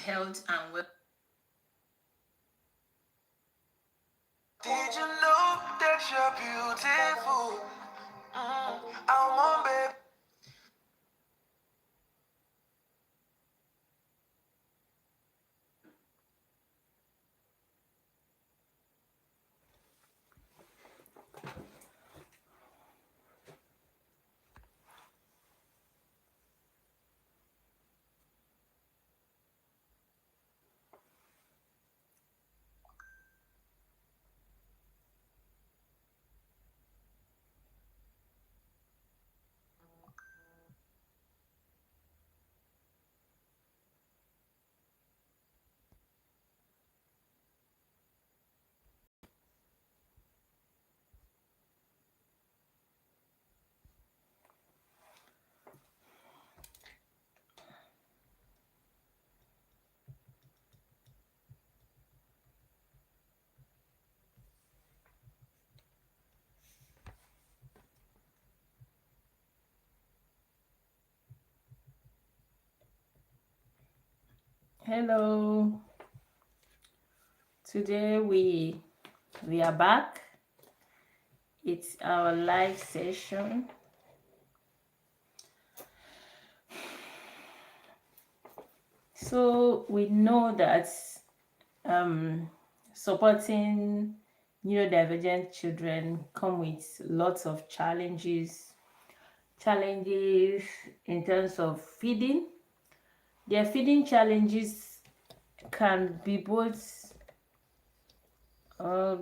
health and well. Did you know that you're beautiful? I want baby. Hello. Today we are back. It's our live session. So we know that supporting neurodivergent children come with lots of challenges in terms of feeding. Their feeding challenges can be both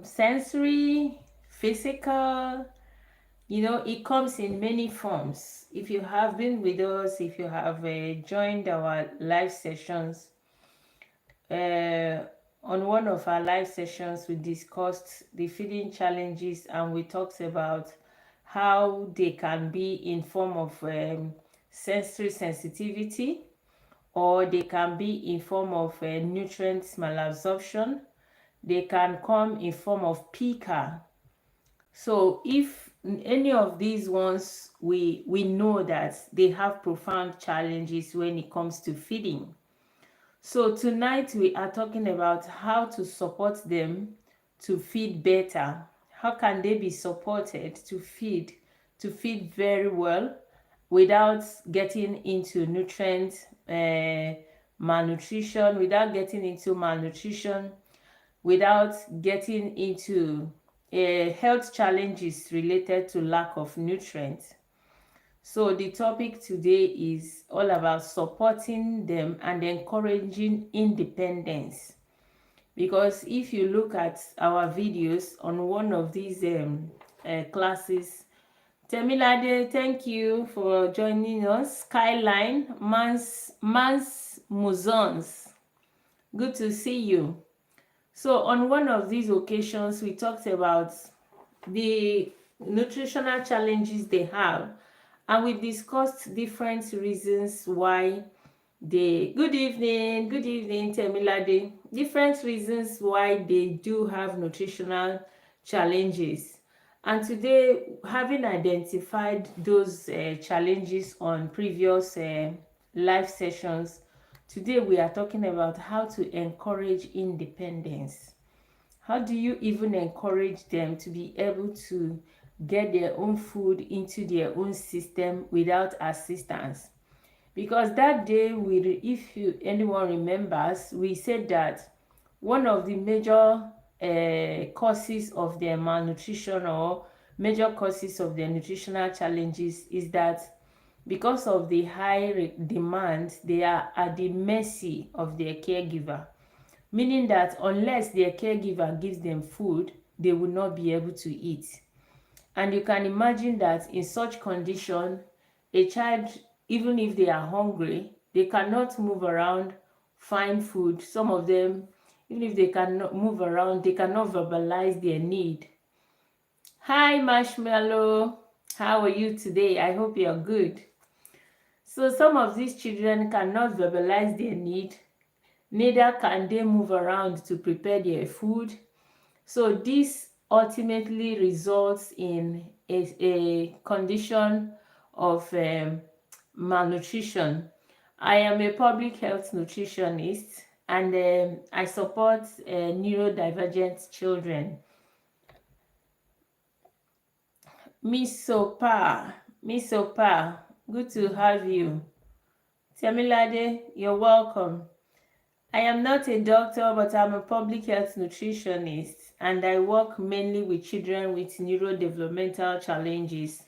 sensory, physical. It comes in many forms. If you have been with us, if you have joined our live sessions, on one of our live sessions, we discussed the feeding challenges and we talked about how they can be in form of sensory sensitivity, or they can be in form of nutrients malabsorption. They can come in form of pica. So if any of these ones, we know that they have profound challenges when it comes to feeding. So tonight we are talking about how to support them to feed better. How can they be supported to feed very well without getting into malnutrition, without getting health challenges related to lack of nutrients. So the topic today is all about supporting them and encouraging independence. Because if you look at our videos on one of these classes, Temilade, thank you for joining us. Skyline, Mans Muzons, good to see you. So on one of these occasions, we talked about the nutritional challenges they have, and we discussed different reasons why good evening Temilade, different reasons why they do have nutritional challenges. And today, having identified those challenges on previous live sessions, today we are talking about how to encourage independence. How do you even encourage them to be able to get their own food into their own system without assistance? Because that day, anyone remembers, we said that one of the major causes of their malnutrition, or major causes of their nutritional challenges, is that because of the high demand, they are at the mercy of their caregiver. Meaning that unless their caregiver gives them food, they will not be able to eat. And you can imagine that in such condition, a child, even if they are hungry, they cannot move around, find food. Some of them, even if they cannot move around, they cannot verbalize their need. Hi, Marshmallow. How are you today? I hope you're good. So some of these children cannot verbalize their need, neither can they move around to prepare their food. So this ultimately results in a condition of malnutrition. I am a public health nutritionist, and I support neurodivergent children. Miss Opa, good to have you. Temilade, you're welcome. I am not a doctor, but I'm a public health nutritionist, and I work mainly with children with neurodevelopmental challenges.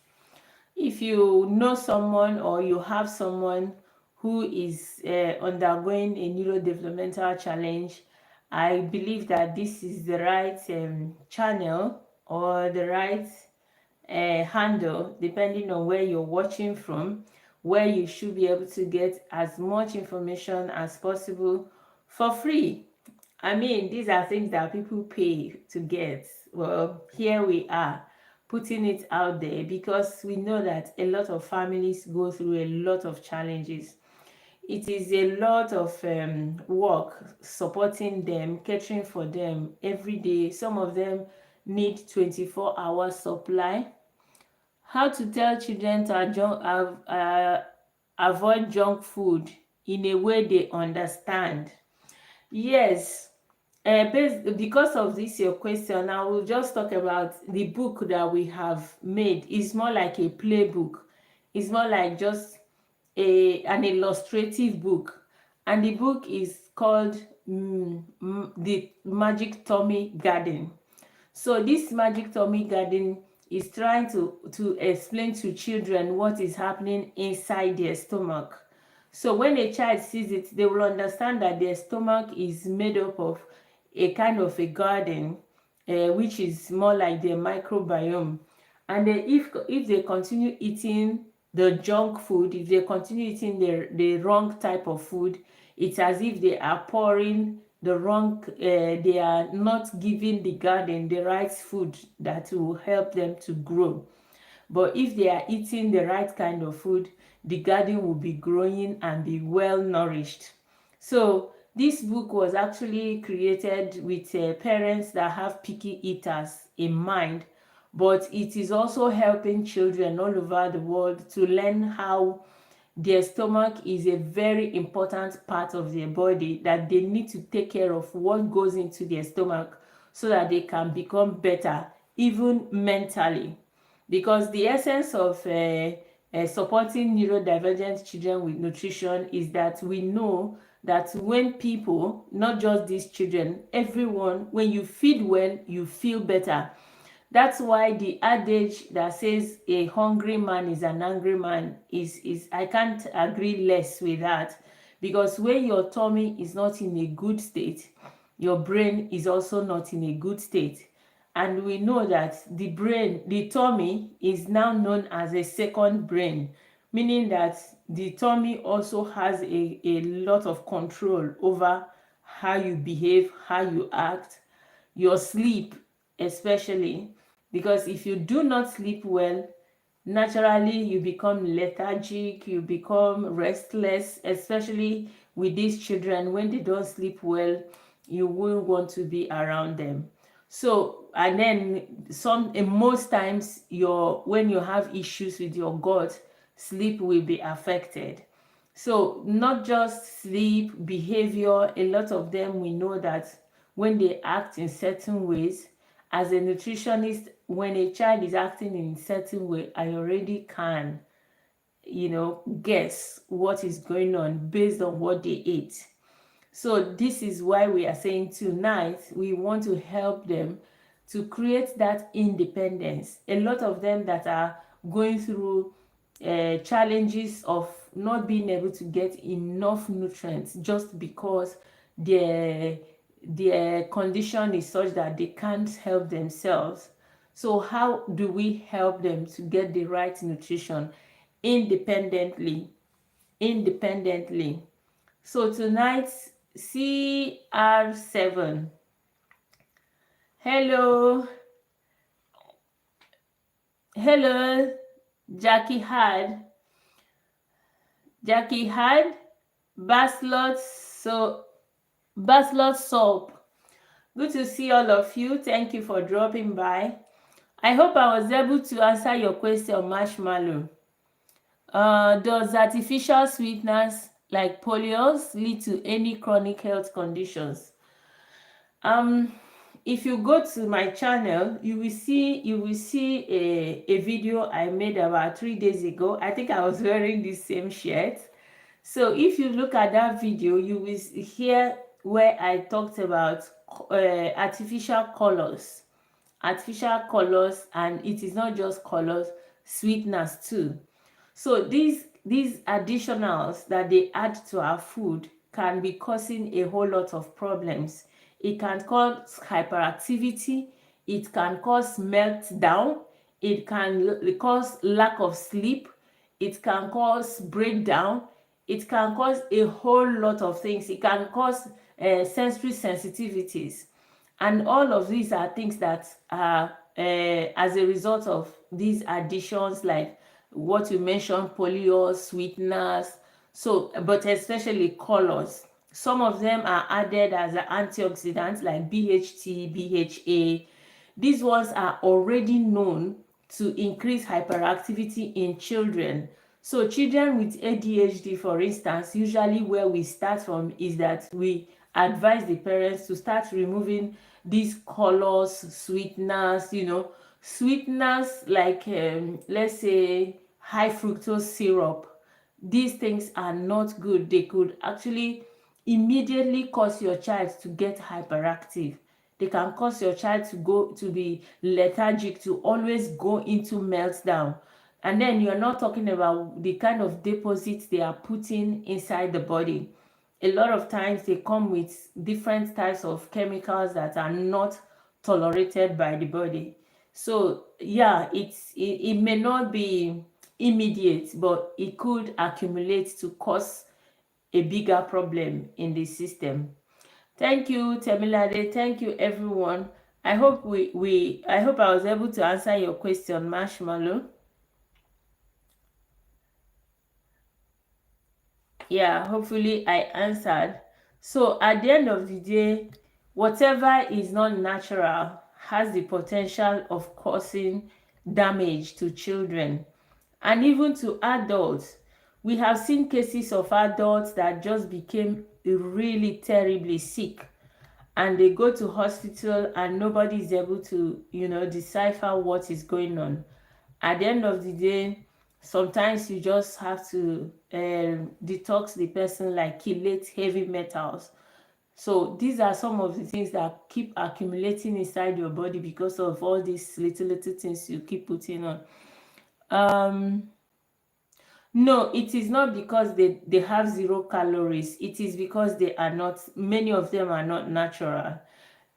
If you know someone or you have someone who is undergoing a neurodevelopmental challenge, I believe that this is the right channel or the right handle, depending on where you're watching from, where you should be able to get as much information as possible for free. I mean, these are things that people pay to get. Well, here we are putting it out there because we know that a lot of families go through a lot of challenges. It is a lot of work supporting them, catering for them every day. Some of them need 24-hour supply. How to tell children to avoid junk food in a way they understand. Yes, because of this your question, I will just talk about the book that we have made. It's more like a playbook. It's more like just an illustrative book, and the book is called The Magic Tummy Garden. So this Magic Tummy Garden is trying to explain to children what is happening inside their stomach. So when a child sees it, they will understand that their stomach is made up of a kind of a garden, which is more like their microbiome. And then if they continue eating the junk food, if they continue eating the wrong type of food, it's as if they are pouring the wrong, they are not giving the garden the right food that will help them to grow. But if they are eating the right kind of food, the garden will be growing and be well nourished. So this book was actually created with parents that have picky eaters in mind, but it is also helping children all over the world to learn how their stomach is a very important part of their body, that they need to take care of what goes into their stomach so that they can become better, even mentally. Because the essence of supporting neurodivergent children with nutrition is that we know that when people, not just these children, everyone, when you feed well, you feel better. That's why the adage that says a hungry man is an angry man is I can't agree less with that. Because when your tummy is not in a good state, your brain is also not in a good state. And we know that the brain, the tummy, is now known as a second brain, meaning that the tummy also has a lot of control over how you behave, how you act, your sleep especially. Because if you do not sleep well, naturally you become lethargic, you become restless, especially with these children. When they don't sleep well, you will want to be around them. So, and then most times when you have issues with your gut, sleep will be affected. So not just sleep, behavior, a lot of them, we know that when they act in certain ways, as a nutritionist, when a child is acting in a certain way, I already can, guess what is going on based on what they ate. So this is why we are saying tonight we want to help them to create that independence. A lot of them that are going through challenges of not being able to get enough nutrients just because their condition is such that they can't help themselves. So how do we help them to get the right nutrition independently? So tonight, CR7. Hello, Jackie Had, Baslot Soap. Good to see all of you. Thank you for dropping by. I hope I was able to answer your question, Marshmallow. Does artificial sweeteners like polio lead to any chronic health conditions. If you go to my channel, you will see a video I made about 3 days ago. I think I was wearing this same shirt. So if you look at that video, you will hear where I talked about artificial colors, and it is not just colors, sweeteners too. So these additionals that they add to our food can be causing a whole lot of problems. It can cause hyperactivity, it can cause meltdown, it can cause lack of sleep, it can cause breakdown, it can cause a whole lot of things. It can cause sensory sensitivities. And all of these are things that are as a result of these additions, like what you mentioned, polyols, sweeteners, so, but especially colors. Some of them are added as antioxidants like BHT, BHA. These ones are already known to increase hyperactivity in children. So children with ADHD, for instance, usually where we start from is that we advise the parents to start removing these colors, sweeteners like let's say high fructose syrup. These things are not good. They could actually immediately cause your child to get hyperactive. They can cause your child to be lethargic, to always go into meltdown. And then you're not talking about the kind of deposits they are putting inside the body. A lot of times they come with different types of chemicals that are not tolerated by the body. So yeah, it may not be immediate, but it could accumulate to cause a bigger problem in the system. Thank you, Temilade. Thank you, everyone. I hope I was able to answer your question, Marshmallow. Yeah, hopefully I answered. So at the end of the day, whatever is not natural has the potential of causing damage to children and even to adults. We have seen cases of adults that just became really terribly sick, and they go to hospital and nobody is able to decipher what is going on. At the end of the day, sometimes you just have to detox the person, like chelate heavy metals. So these are some of the things that keep accumulating inside your body because of all these little things you keep putting on. No, it is not because they have 0 calories. It is because many of them are not natural.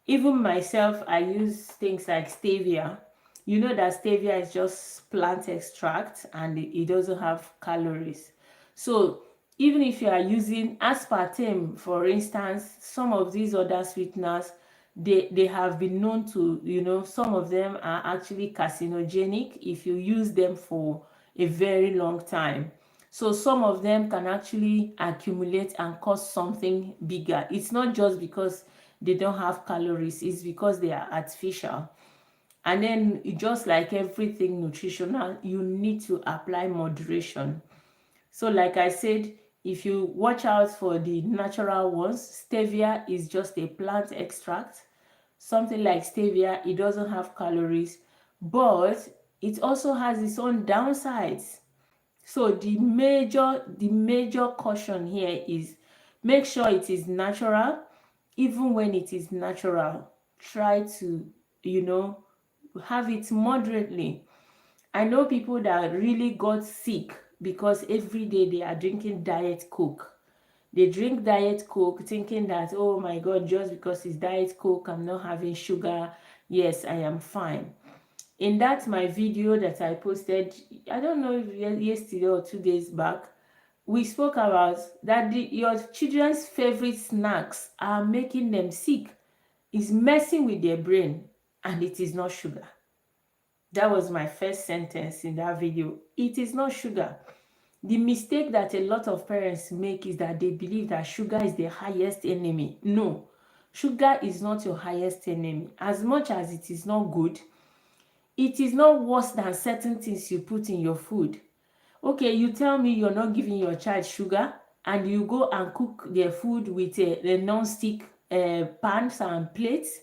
Even myself, I use things like stevia. You know that stevia is just plant extract and it doesn't have calories. So even if you are using aspartame, for instance, some of these other sweeteners, they have been known to, some of them are actually carcinogenic if you use them for a very long time. So some of them can actually accumulate and cause something bigger. It's not just because they don't have calories, it's because they are artificial. And then just like everything nutritional, you need to apply moderation. So like I said, if you watch out for the natural ones, stevia is just a plant extract. Something like stevia, it doesn't have calories, but it also has its own downsides. So the major caution here is make sure it is natural. Even when it is natural, try to, have it moderately. I know people that really got sick because every day they are drinking Diet Coke. They drink Diet Coke thinking that, oh my God, just because it's Diet Coke, I'm not having sugar. Yes, I am fine. In that my video that I posted, I don't know if yesterday or 2 days back, we spoke about that your children's favorite snacks are making them sick, is messing with their brain, and it is not sugar. That was my first sentence in that video. It is not sugar. The mistake that a lot of parents make is that they believe that sugar is the highest enemy. No, sugar is not your highest enemy. As much as it is not good, it is not worse than certain things you put in your food. Okay, you tell me you're not giving your child sugar. and you go and cook their food with a non-stick pans and plates.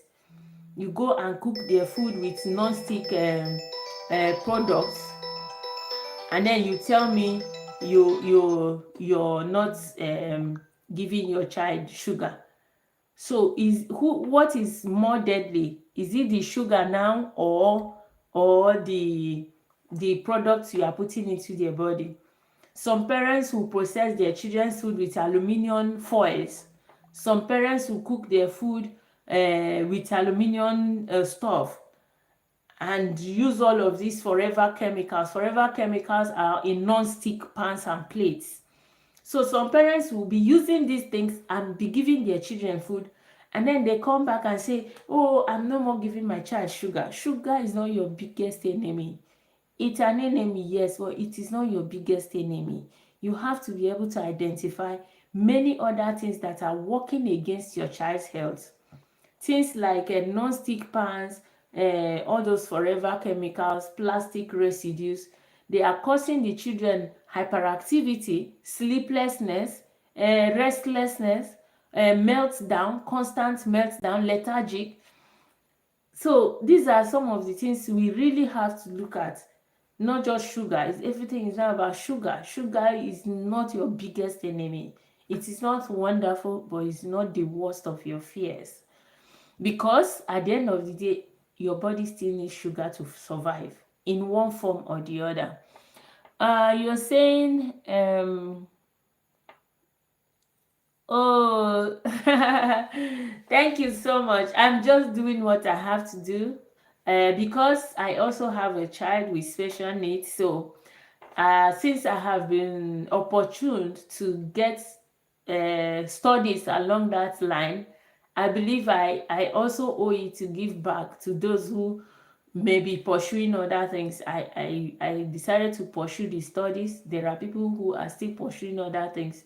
You go and cook their food with non-stick products, and then you tell me you're not giving your child sugar. So what is more deadly? Is it the sugar now, or the products you are putting into their body? Some parents will process their children's food with aluminium foils. Some parents will cook their food with aluminium stuff, and use all of these forever chemicals. Forever chemicals are in non-stick pans and plates. So some parents will be using these things and be giving their children food, and then they come back and say, oh, I'm no more giving my child sugar. Sugar is not your biggest enemy. It's an enemy, yes, but it is not your biggest enemy. You have to be able to identify many other things that are working against your child's health. Things like non-stick pans, all those forever chemicals, plastic residues, they are causing the children hyperactivity, sleeplessness, restlessness, meltdown, constant meltdown, lethargic. So these are some of the things we really have to look at. Not just sugar. Everything is not about sugar. Sugar is not your biggest enemy. It is not wonderful, but it's not the worst of your fears. Because at the end of the day, your body still needs sugar to survive in one form or the other. You're saying, oh, thank you so much. I'm just doing what I have to do because I also have a child with special needs. So since I have been opportune to get studies along that line, I believe I also owe it to give back to those who may be pursuing other things. I decided to pursue the studies. There are people who are still pursuing other things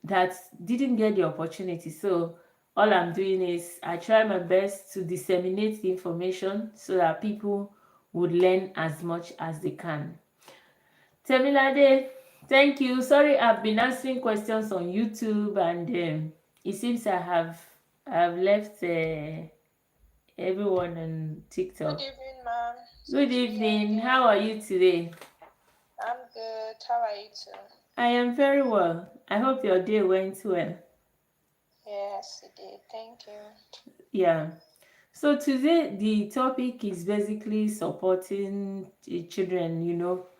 that didn't get the opportunity. So all I'm doing is I try my best to disseminate the information so that people would learn as much as they can. Temilade, thank you. Sorry, I've been answering questions on YouTube, and it seems I've left everyone on TikTok. Good evening, ma'am. Good Sophia evening. How again. are you today? I'm good. How are you too? I am very well. I hope your day went well. Yes, it did. Thank you. Yeah. So today the topic is basically supporting the children,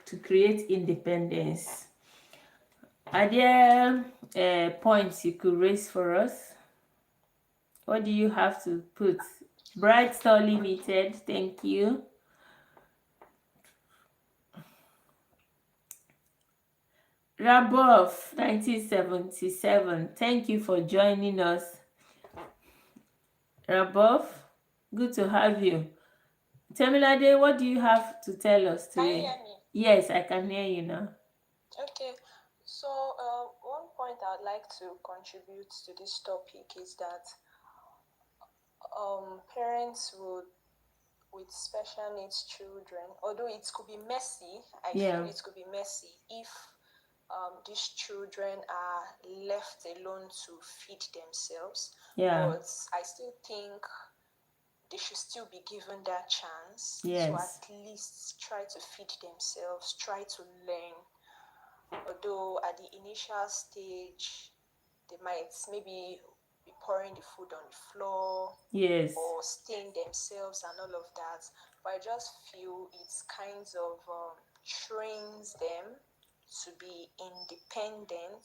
to create independence. Are there points you could raise for us? What do you have to put? Bright Star Limited, thank you. Rabov 1977, thank you for joining us. Rabov, good to have you. Temilade, what do you have to tell us Can you today? hear me? Yes, I can hear you now. Okay. So, one point I'd like to contribute to this topic is that parents would with special needs children, although it could be messy, I feel Yeah, it could be messy if these children are left alone to feed themselves. yeah, But I still think they should still be given that chance to yes, at least try to feed themselves, try to learn. Although at the initial stage, they might maybe be pouring the food on the floor yes, or stain themselves and all of that. But I just feel it's kinds of trains them to be independent,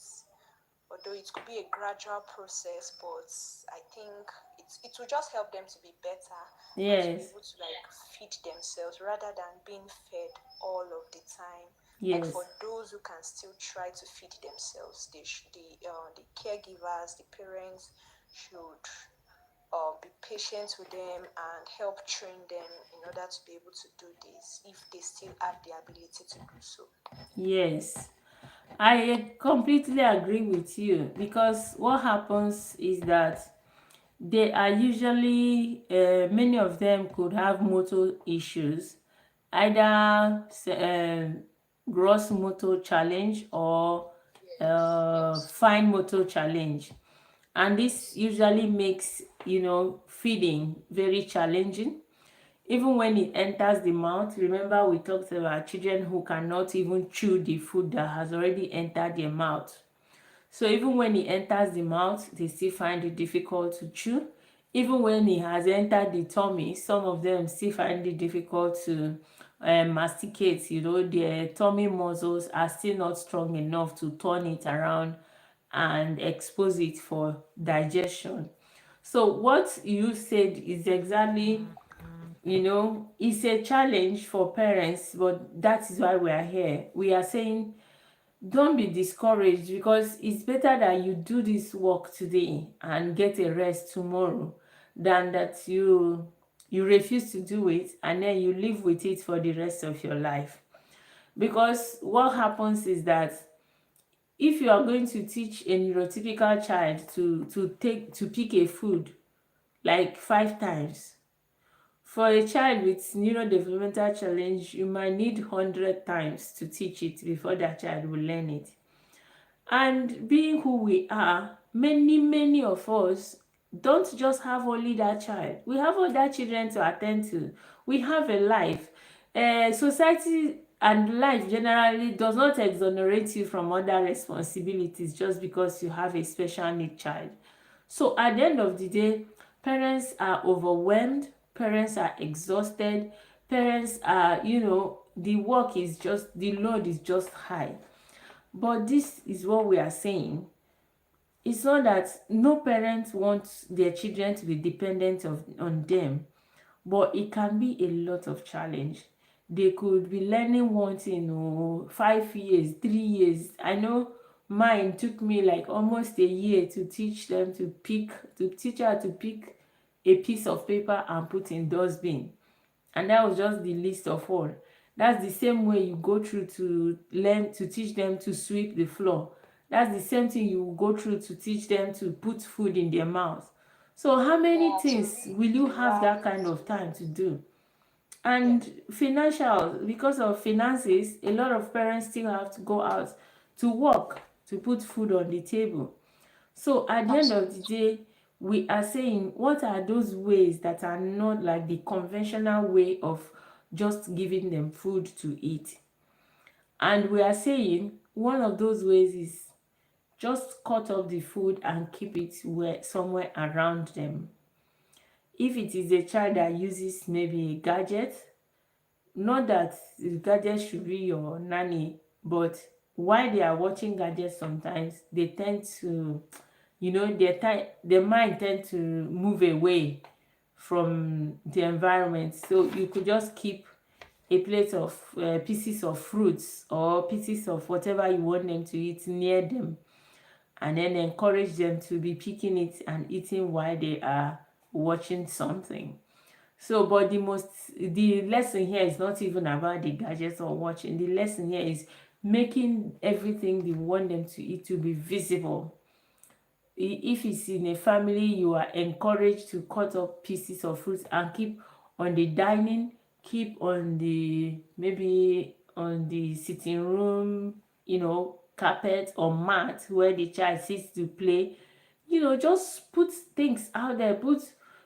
although it could be a gradual process, but I think it will just help them to be better and to be yes, able to like feed themselves rather than being fed all of the time. Like yes, for those who can still try to feed themselves, the caregivers, the parents should be patient with them and help train them in order to be able to do this if they still have the ability to do so. yes. I completely agree with you because what happens is that they are usually, many of them could have motor issues, either gross motor challenge or Yes. fine motor challenge, and this Yes. usually makes feeding very challenging. Even when it enters the mouth, remember we talked about children who cannot even chew the food that has already entered their mouth. So even when it enters the mouth, they still find it difficult to chew. Even when it has entered the tummy, some of them still find it difficult to masticate. Their tummy muscles are still not strong enough to turn it around and expose it for digestion. So what you said is exactly, it's a challenge for parents, but that is why we are here. We are saying don't be discouraged, because it's better that you do this work today and get a rest tomorrow than that you refuse to do it and then you live with it for the rest of your life. Because what happens is that if you are going to teach a neurotypical child to pick a food like 5 times, for a child with neurodevelopmental challenge you might need 100 times to teach it before that child will learn it. And being who we are, many of us don't just have only that child. We have other children to attend to. We have a life. Society and life generally does not exonerate you from other responsibilities just because you have a special need child. So at the end of the day, parents are overwhelmed, parents are exhausted, parents are, the load is just high. But this is what we are saying. It's not that no parent wants their children to be dependent on them, but it can be a lot of challenge. They could be learning one thing, 5 years, 3 years. I know mine took me like almost a year to teach them to teach her to pick a piece of paper and put in dustbin, and that was just the least of all. That's the same way you go through to learn to teach them to sweep the floor. That's the same thing you go through to teach them to put food in their mouth. So how many Yeah, to things read, will you to have that write. kind of time to do? Yeah, And financial, because of finances, a lot of parents still have to go out to work to put food on the table. So at the end of the absolutely. day, we are saying what are those ways that are not like the conventional way of just giving them food to eat. And we are saying one of those ways is just cut off the food and keep it somewhere around them. If it is a child that uses maybe a gadget, not that the gadget should be your nanny, but while they are watching gadgets, sometimes they tend to, their mind tend to move away from the environment. So you could just keep a plate of pieces of fruits or pieces of whatever you want them to eat near them, and then encourage them to be picking it and eating while they are watching something. So, but the lesson here is not even about the gadgets or watching. The lesson here is making everything they want them to eat to be visible. If it's in a family, you are encouraged to cut up pieces of fruit and keep on the dining, keep on the maybe on the sitting room, carpet or mat where the child sits to play. Just put things out there,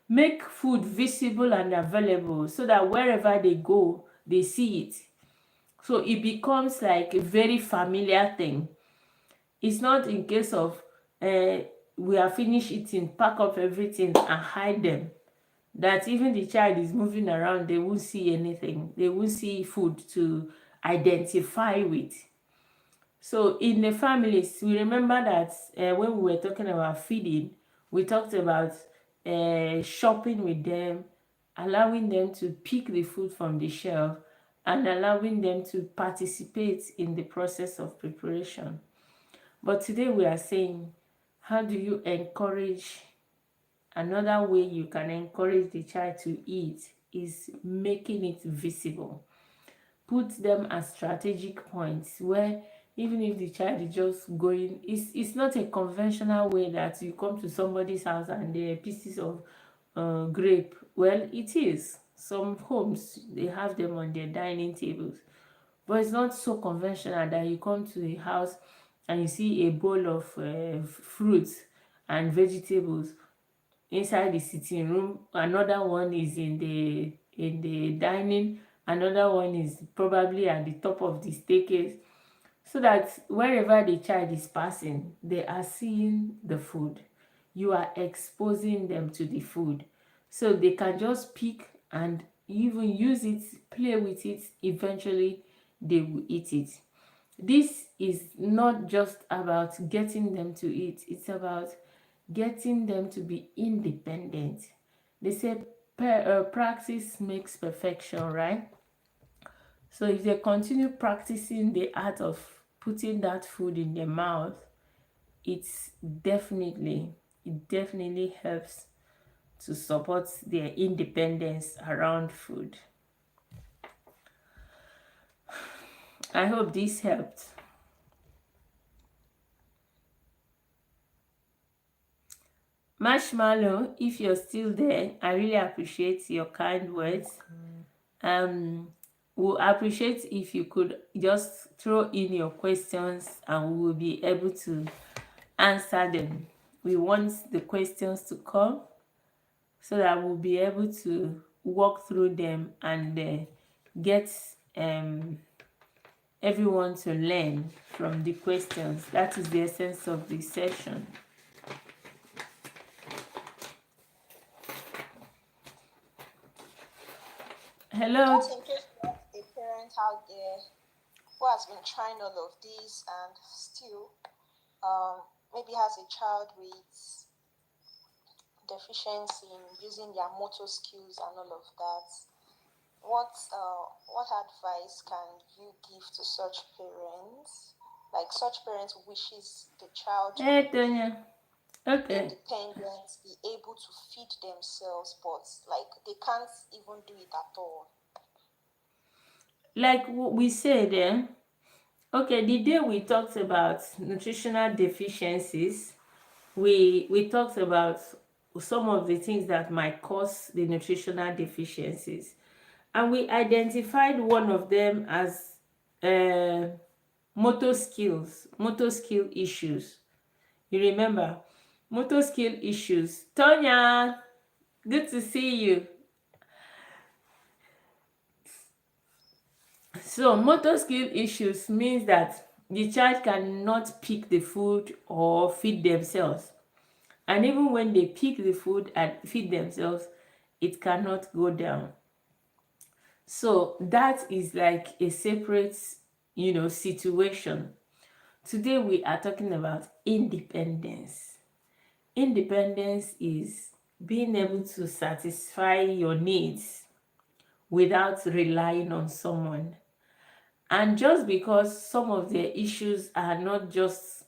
make food visible and available so that wherever they go, they see it. So it becomes like a very familiar thing. It's not in case of uh, we are finished eating, pack up everything and hide them. That even the child is moving around, they won't see anything. They won't see food to identify with. So in the families, we remember that when we were talking about feeding, we talked about shopping with them, allowing them to pick the food from the shelf, and allowing them to participate in the process of preparation. But today we are saying, how do you encourage? Another way you can encourage the child to eat is making it visible. Put them at strategic points where even if the child is just going, it's not a conventional way that you come to somebody's house and there are pieces of grape. Well, it is. Some homes, they have them on their dining tables. But it's not so conventional that you come to a house and you see a bowl of fruits and vegetables inside the sitting room, another one is in the dining, another one is probably at the top of the staircase, so that wherever the child is passing, they are seeing the food. You are exposing them to the food, so they can just pick and even use it, play with it. Eventually they will eat it. This is not just about getting them to eat, it's about getting them to be independent. They say practice makes perfection, right? So if they continue practicing the art of putting that food in their mouth, it's definitely it definitely helps to support their independence around food. I hope this helped. Marshmallow, if you're still there, I really appreciate your kind words. Um, we'll appreciate if you could just throw in your questions and we will be able to answer them. We want the questions to come so that we'll be able to walk through them and get um, everyone to learn from the questions. That is the essence of this session. Hello. Just in case you have a parent out there who has been trying all of this and still maybe has a child with deficiency in using their motor skills and all of that, what advice can you give to such parents? Like such parents wishes the child Hey, could be Tonya. Okay. independent, be able to feed themselves, but like they can't even do it at all. Like we said, okay, the day we talked about nutritional deficiencies, we talked about some of the things that might cause the nutritional deficiencies, and we identified one of them as uh, motor skill issues. You remember? Motor skill issues. Tonya, good to see you. So motor skill issues means that the child cannot pick the food or feed themselves. And even when they pick the food and feed themselves, it cannot go down. So that is like a separate, situation. Today we are talking about independence. Independence is being able to satisfy your needs without relying on someone. And just because some of their issues are not just,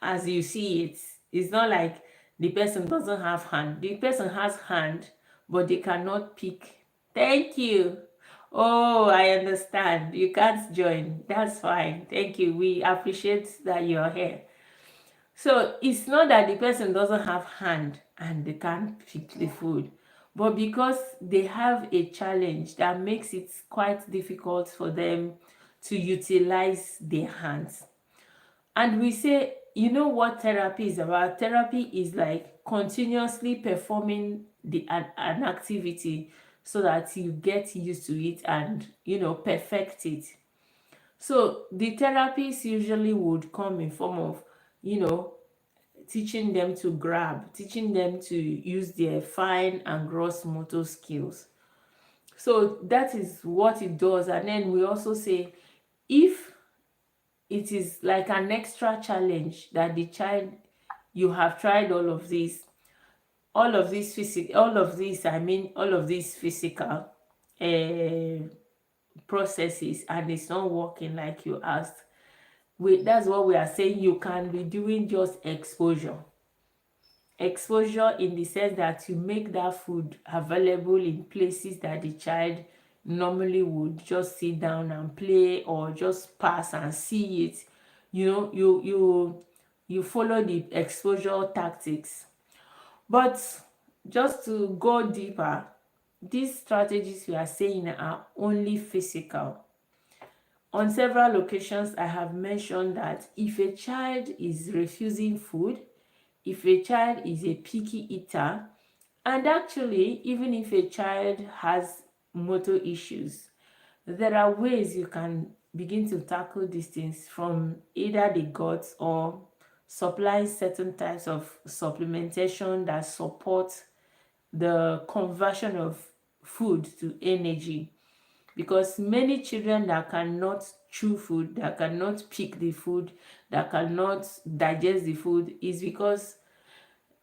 as you see it, it's not like the person doesn't have hand. The person has hand, but they cannot pick. Thank you. Oh, I understand. You can't join. That's fine. Thank you. We appreciate that you're here. So it's not that the person doesn't have hand and they can't pick the food, but because they have a challenge that makes it quite difficult for them to utilize their hands. And we say, you know what therapy is about? Therapy is like continuously performing an activity so that you get used to it and perfect it. So the therapies usually would come in form of you know teaching them to grab, teaching them to use their fine and gross motor skills. So that is what it does. And then we also say, if it is like an extra challenge that the child, you have tried all of these physical uh, processes, and it's not working like you asked. That's what we are saying. You can be doing just exposure in the sense that you make that food available in places that the child normally would just sit down and play or just pass and see it. You follow the exposure tactics. But just to go deeper, these strategies we are saying are only physical. On several occasions, I have mentioned that if a child is refusing food, if a child is a picky eater, and actually, even if a child has motor issues, there are ways you can begin to tackle these things from either the guts or supplying certain types of supplementation that support the conversion of food to energy, because many children that cannot chew food, that cannot pick the food, that cannot digest the food is because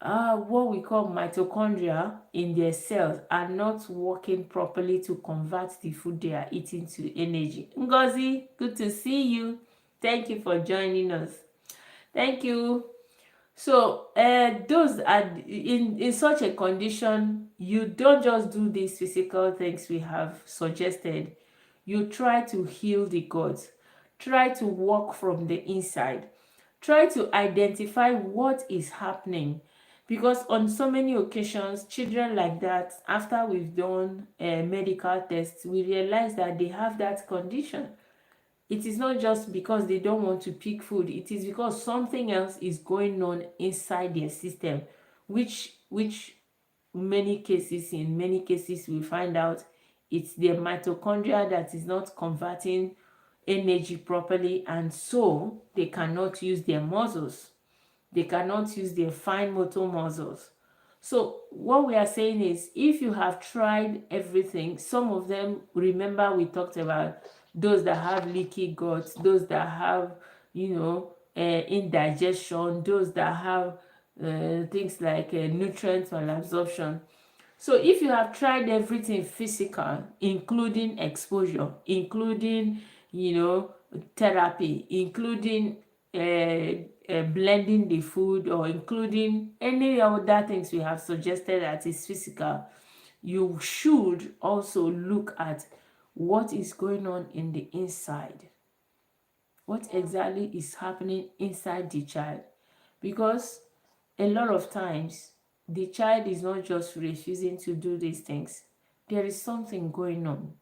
what we call mitochondria in their cells are not working properly to convert the food they are eating to energy. Ngozi, good to see you. Thank you for joining us. Thank you. So, those are in such a condition, you don't just do these physical things we have suggested. You try to heal the gut. Try to work from the inside. Try to identify what is happening, because on so many occasions, children like that, after we've done medical tests, we realize that they have that condition. It is not just because they don't want to pick food, it is because something else is going on inside their system, which in many cases we find out it's their mitochondria that is not converting energy properly, and so they cannot use their muscles, they cannot use their fine motor muscles. So what we are saying is, if you have tried everything, some of them, remember we talked about those that have leaky gut, those that have, indigestion, those that have things like nutrient malabsorption. So if you have tried everything physical, including exposure, including, therapy, including blending the food, or including any other things we have suggested that is physical, you should also look at what is going on in the inside. What Yeah. exactly is happening inside the child? Because a lot of times the child is not just refusing to do these things. There is something going on.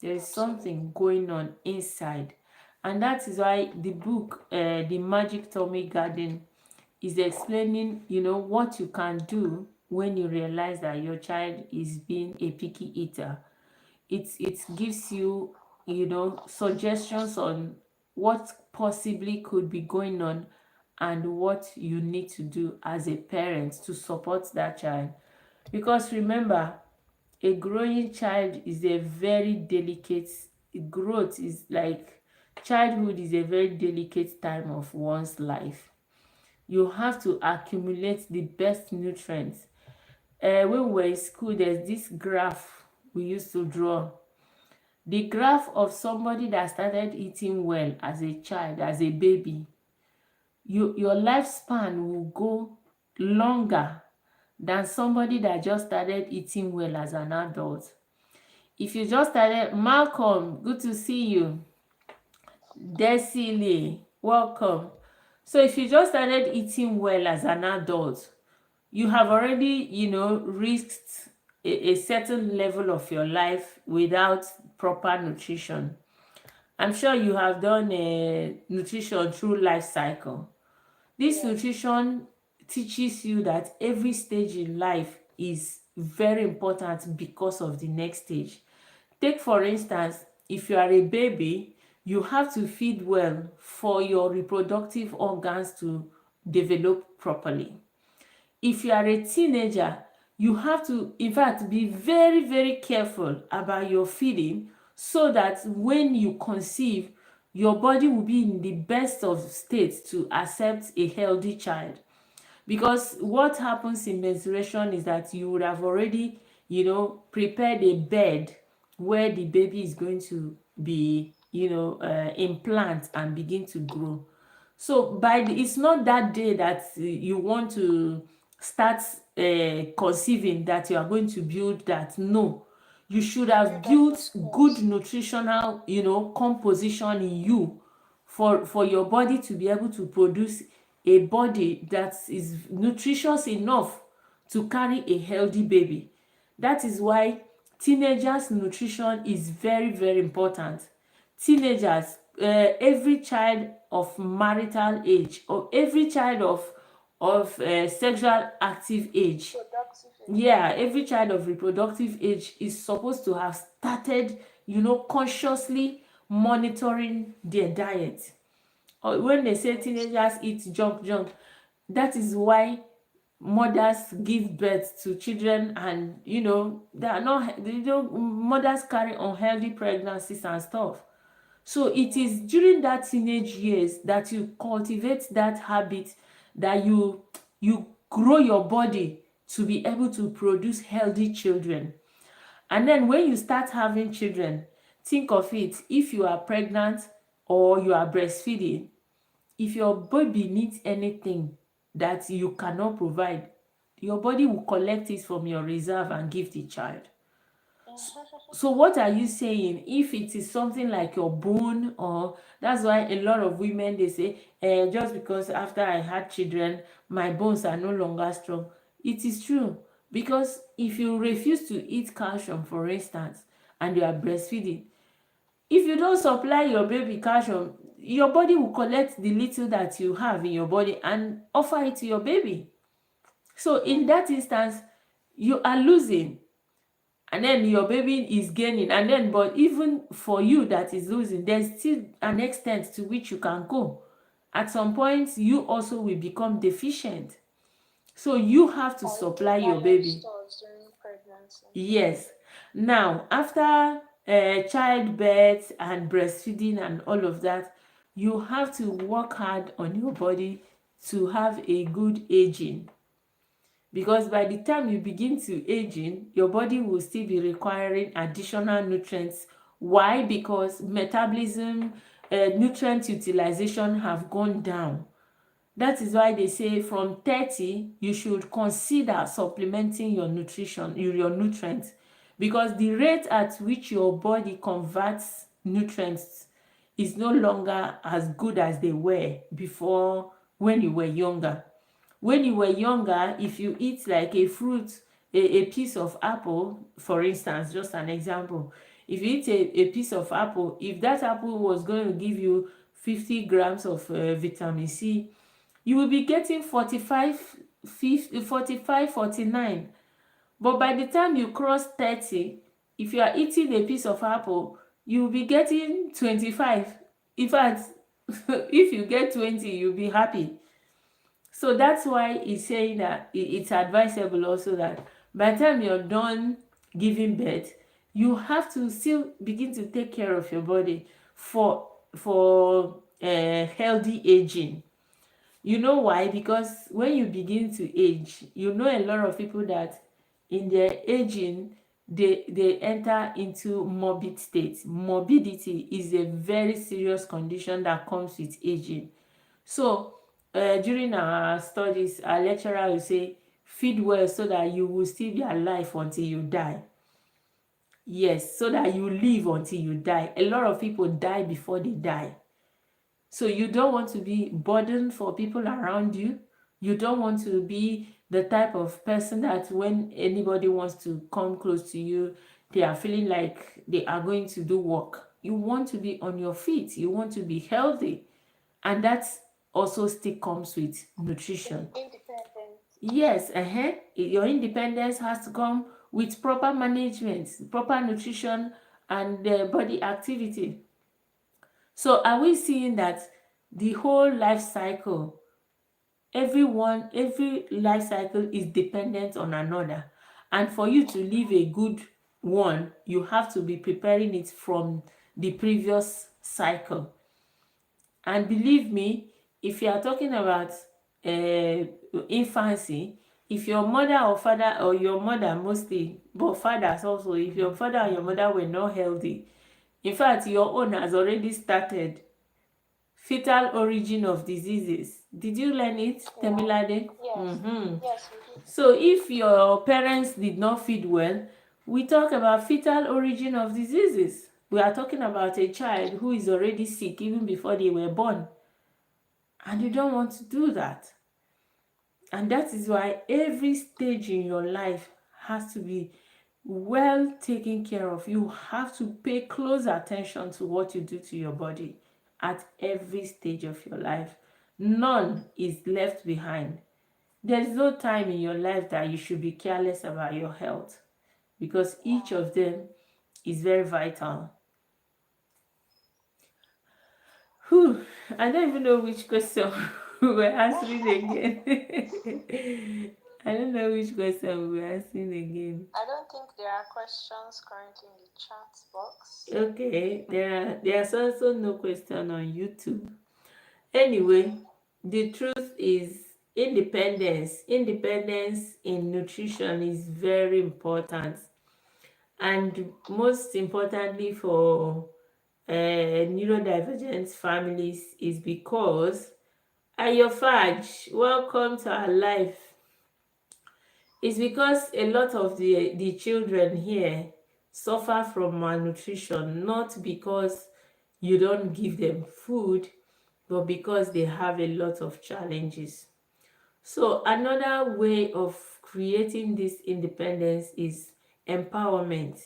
There is something Absolutely. going on inside. And that is why the book, The Magic Tummy Garden, is explaining, what you can do when you realize that your child is being a picky eater. It gives you, suggestions on what possibly could be going on and what you need to do as a parent to support that child. Because remember, a growing child is a very delicate, growth is like, childhood is a very delicate time of one's life. You have to accumulate the best nutrients. When we were in school, there's this graph we used to draw. The graph of somebody that started eating well as a child, as a baby, your lifespan will go longer than somebody that just started eating well as an adult. If you just started, Malcolm, good to see you. Desile, welcome. So if you just started eating well as an adult, you have already, reached a certain level of your life without proper nutrition. I'm sure you have done a nutrition through life cycle. This Yes. nutrition teaches you that every stage in life is very important because of the next stage. Take for instance, if you are a baby, you have to feed well for your reproductive organs to develop properly. If you are a teenager, you have to, in fact, be very, very careful about your feeding so that when you conceive, your body will be in the best of states to accept a healthy child. Because what happens in menstruation is that you would have already, prepared a bed where the baby is going to be, implant and begin to grow. So it's not that day that you want to start conceiving that you are going to build that. No, you should have Yeah, that built of good course. nutritional, composition in you for your body to be able to produce a body that is nutritious enough to carry a healthy baby. That is why teenagers nutrition is very, very important. teenagers, every child of marital age, or every child of sexual active age, Productive age. yeah, every child of reproductive age is supposed to have started, consciously monitoring their diet. Or when they say Yes. teenagers eat junk, that is why mothers give birth to children, and they are not, mothers carry unhealthy pregnancies and stuff. So it is during that teenage years that you cultivate that habit, that you grow your body to be able to produce healthy children. And then when you start having children, think of it, if you are pregnant or you are breastfeeding, if your baby needs anything that you cannot provide, your body will collect it from your reserve and give the child. So what are you saying? If it is something like your bone, or that's why a lot of women, they say, just because after I had children, my bones are no longer strong. It is true, because if you refuse to eat calcium, for instance, and you are breastfeeding, if you don't supply your baby calcium, your body will collect the little that you have in your body and offer it to your baby. So in that instance, you are losing, and then your baby is gaining. And then, but even for you that is losing, there's still an extent to which you can go. At some point, you also will become deficient, so you have to Or supply even your iron baby. stores during pregnancy. Yes. Now, after childbirth and breastfeeding and all of that, you have to work hard on your body to have a good aging, because by the time you begin to aging, your body will still be requiring additional nutrients. Why? Because metabolism, nutrient utilization have gone down. That is why they say from 30 you should consider supplementing your nutrition, your nutrients, because the rate at which your body converts nutrients is no longer as good as they were before, when you were younger. When you were younger, if you eat like a fruit, a piece of apple, for instance, just an example, if you eat a piece of apple, if that apple was going to give you 50 grams of vitamin C, you will be getting 45, 50, 45, 49. But by the time you cross 30, if you are eating a piece of apple, you will be getting 25. In fact, if you get 20, you'll be happy. So that's why he's saying that it's advisable also that by the time you're done giving birth, you have to still begin to take care of your body for healthy aging. You know why? Because when you begin to age, a lot of people that in their aging, they enter into morbid state. Morbidity is a very serious condition that comes with aging. So during our studies, our lecturer will say, feed well so that you will still be alive until you die. Yes, so that you live until you die. A lot of people die before they die. So you don't want to be burden for people around you. You don't want to be the type of person that when anybody wants to come close to you, they are feeling like they are going to do work. You want to be on your feet. You want to be healthy. And that also still comes with nutrition. Independent. Yes, your independence has to come with proper management, proper nutrition, and body activity. So are we seeing that the whole life cycle, every life cycle is dependent on another? And for you to live a good one, you have to be preparing it from the previous cycle. And believe me, if you are talking about uh, infancy, if your mother or father, or your mother mostly, but fathers also, if your father and your mother were not healthy, in fact, your own has already started. Fetal origin of diseases. Did you learn it, Yeah. Temilade? Yes. Yes, we do. So if your parents did not feed well, we talk about fetal origin of diseases. We are talking about a child who is already sick even before they were born. And you don't want to do that. And that is why every stage in your life has to be well taken care of. You have to pay close attention to what you do to your body at every stage of your life. None is left behind. There's no time in your life that you should be careless about your health, because each Yeah. of them is very vital. Whew, I don't even know which question we're answering again. I don't know which question we're answering again. I don't think there are questions currently in the chat box. Okay, there's also no question on YouTube. Anyway, the truth is independence in nutrition is very important, and most importantly for neurodivergent families is because Ayofaj, welcome to our life. It's because a lot of the children here suffer from malnutrition, not because you don't give them food, but because they have a lot of challenges. So another way of creating this independence is empowerment.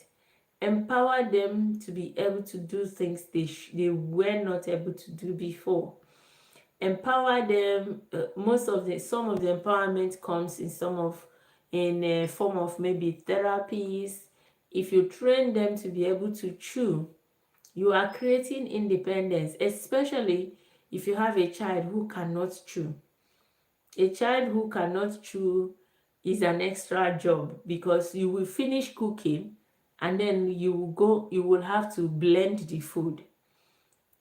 Empower them to be able to do things they were not able to do before. Empower them. Some of the empowerment comes in a form of maybe therapies. If you train them to be able to chew, you are creating independence, especially if you have a child who cannot chew. A child who cannot chew is an extra job, because you will finish cooking and then you will have to blend the food.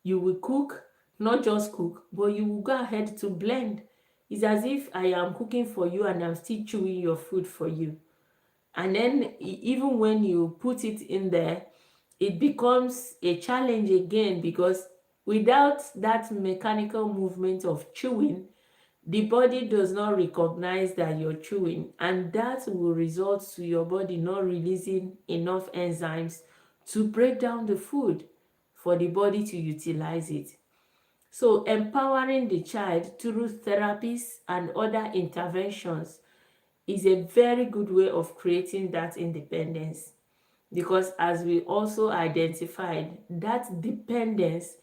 You will cook, not just cook, but you will go ahead to blend. It's as if I am cooking for you and I'm still chewing your food for you. And then even when you put it in there, it becomes a challenge again, because without that mechanical movement of chewing, the body does not recognize that you're chewing, and that will result to your body not releasing enough enzymes to break down the food for the body to utilize it. So empowering the child through therapies and other interventions is a very good way of creating that independence, because as we also identified, that dependence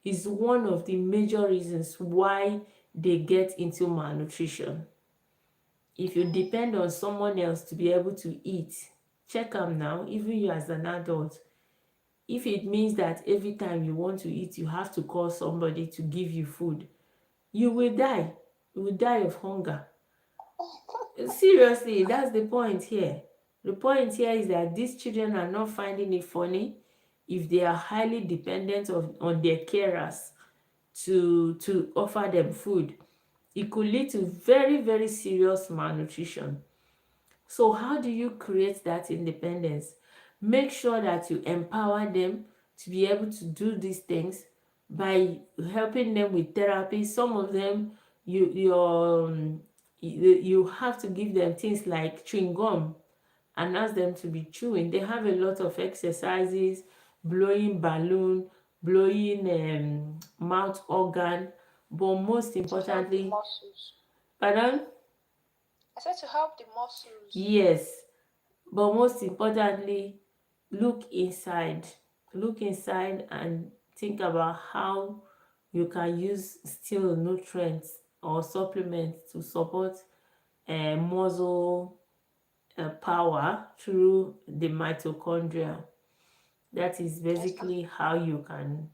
is one of the major reasons why they get into malnutrition. If you depend on someone else to be able to eat, check am now, even you as an adult. If it means that every time you want to eat you have to call somebody to give you food, you will die. You will die of hunger. Seriously, that's the point here. The point here is that these children are not finding it funny if they are highly dependent on their carers to offer them food. It could lead to very, very serious malnutrition. So how do you create that independence? Make sure that you empower them to be able to do these things by helping them with therapy. Some of them, you have to give them things like chewing gum and ask them to be chewing. They have a lot of exercises, blowing balloon, blowing mouth organ, but most To help the importantly, muscles. pardon? I said to help the muscles. Yes, but most importantly, look inside. Look inside and think about how you can use still nutrients or supplements to support muscle power through the mitochondria. That is Yes, ma'am. basically how you can,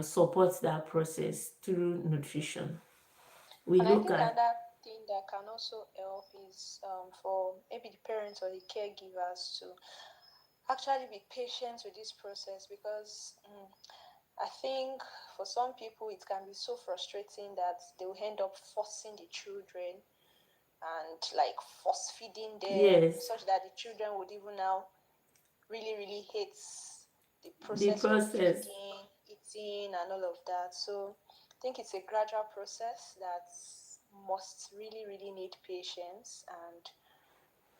support that process through nutrition. We And I look think at, another thing that can also help is for maybe the parents or the caregivers to actually be patient with this process, because I think for some people it can be so frustrating that they will end up forcing the children and like force feeding them, yes, such that the children would even now really, really hate the the process of process. feeding, eating, and all of that. So I think it's a gradual process that must really, really need patience, and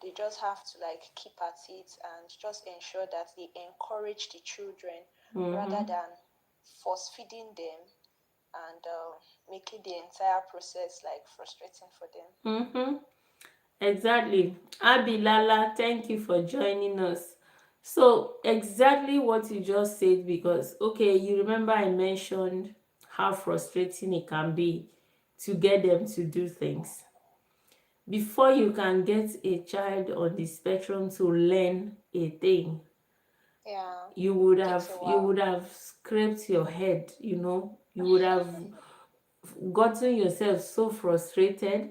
they just have to like keep at it and just ensure that they encourage the children rather Mm-hmm. than force feeding them and making the entire process like frustrating for them. Mm-hmm. Exactly. Abilala, thank you for joining us. So, exactly what you just said, because, okay, you remember I mentioned how frustrating it can be to get them to do things. Before you can get a child on the spectrum to learn a thing, Yeah, you would takes have a you while. would have scraped your head, you would have gotten yourself so frustrated.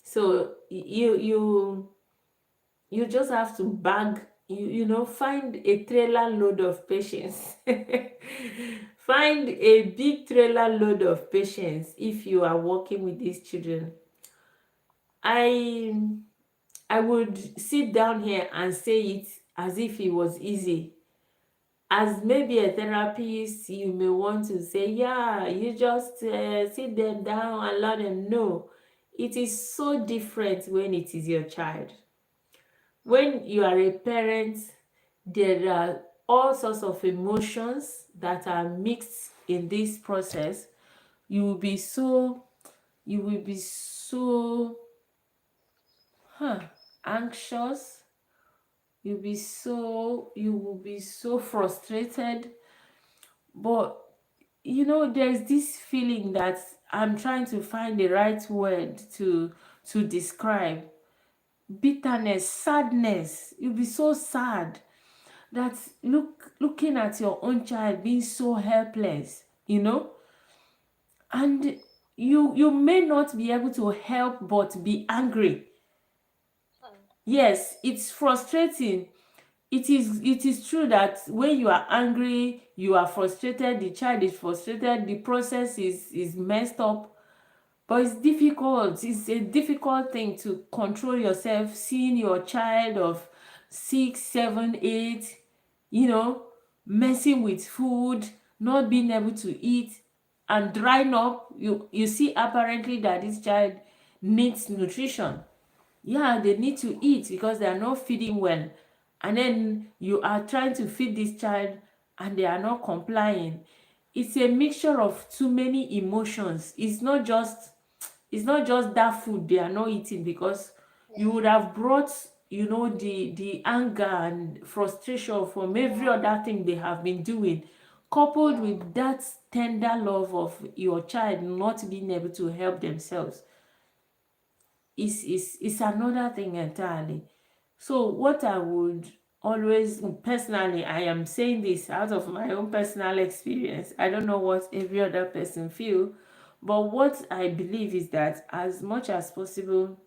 So you just have to bag, find a trailer load of patience. Find a big trailer load of patience if you are working with these children. I i would sit down here and say it as if it was easy. As maybe a therapist, you may want to say, yeah, you just sit them down and let them know. It is so different when it is your child. When you are a parent, there are all sorts of emotions that are mixed in this process. You will be so, you will be so, anxious. You will be so frustrated. But there's this feeling that I'm trying to find the right word to describe. Bitterness, sadness. You'll be so sad that looking at your own child being so helpless. And you may not be able to help but be angry. Mm, Yes, it's frustrating. It is true that when you are angry, you are frustrated, the child is frustrated, the process is messed up. But it's difficult. It's a difficult thing to control yourself, seeing your child of 6, 7, 8, you know, messing with food, not being able to eat, and drying up. You see apparently that this child needs nutrition. Yeah, they need to eat because they are not feeding well. And then you are trying to feed this child and they are not complying. It's a mixture of too many emotions. It's not just that food they are not eating, because you would yeah, have brought the anger and frustration from every yeah, other thing they have been doing, coupled yeah, with that tender love of your child not being able to help themselves. Is another thing entirely. So what I would always, personally, I am saying this out of my own personal experience. I don't know what every other person feel, but what I believe is that as much as possible,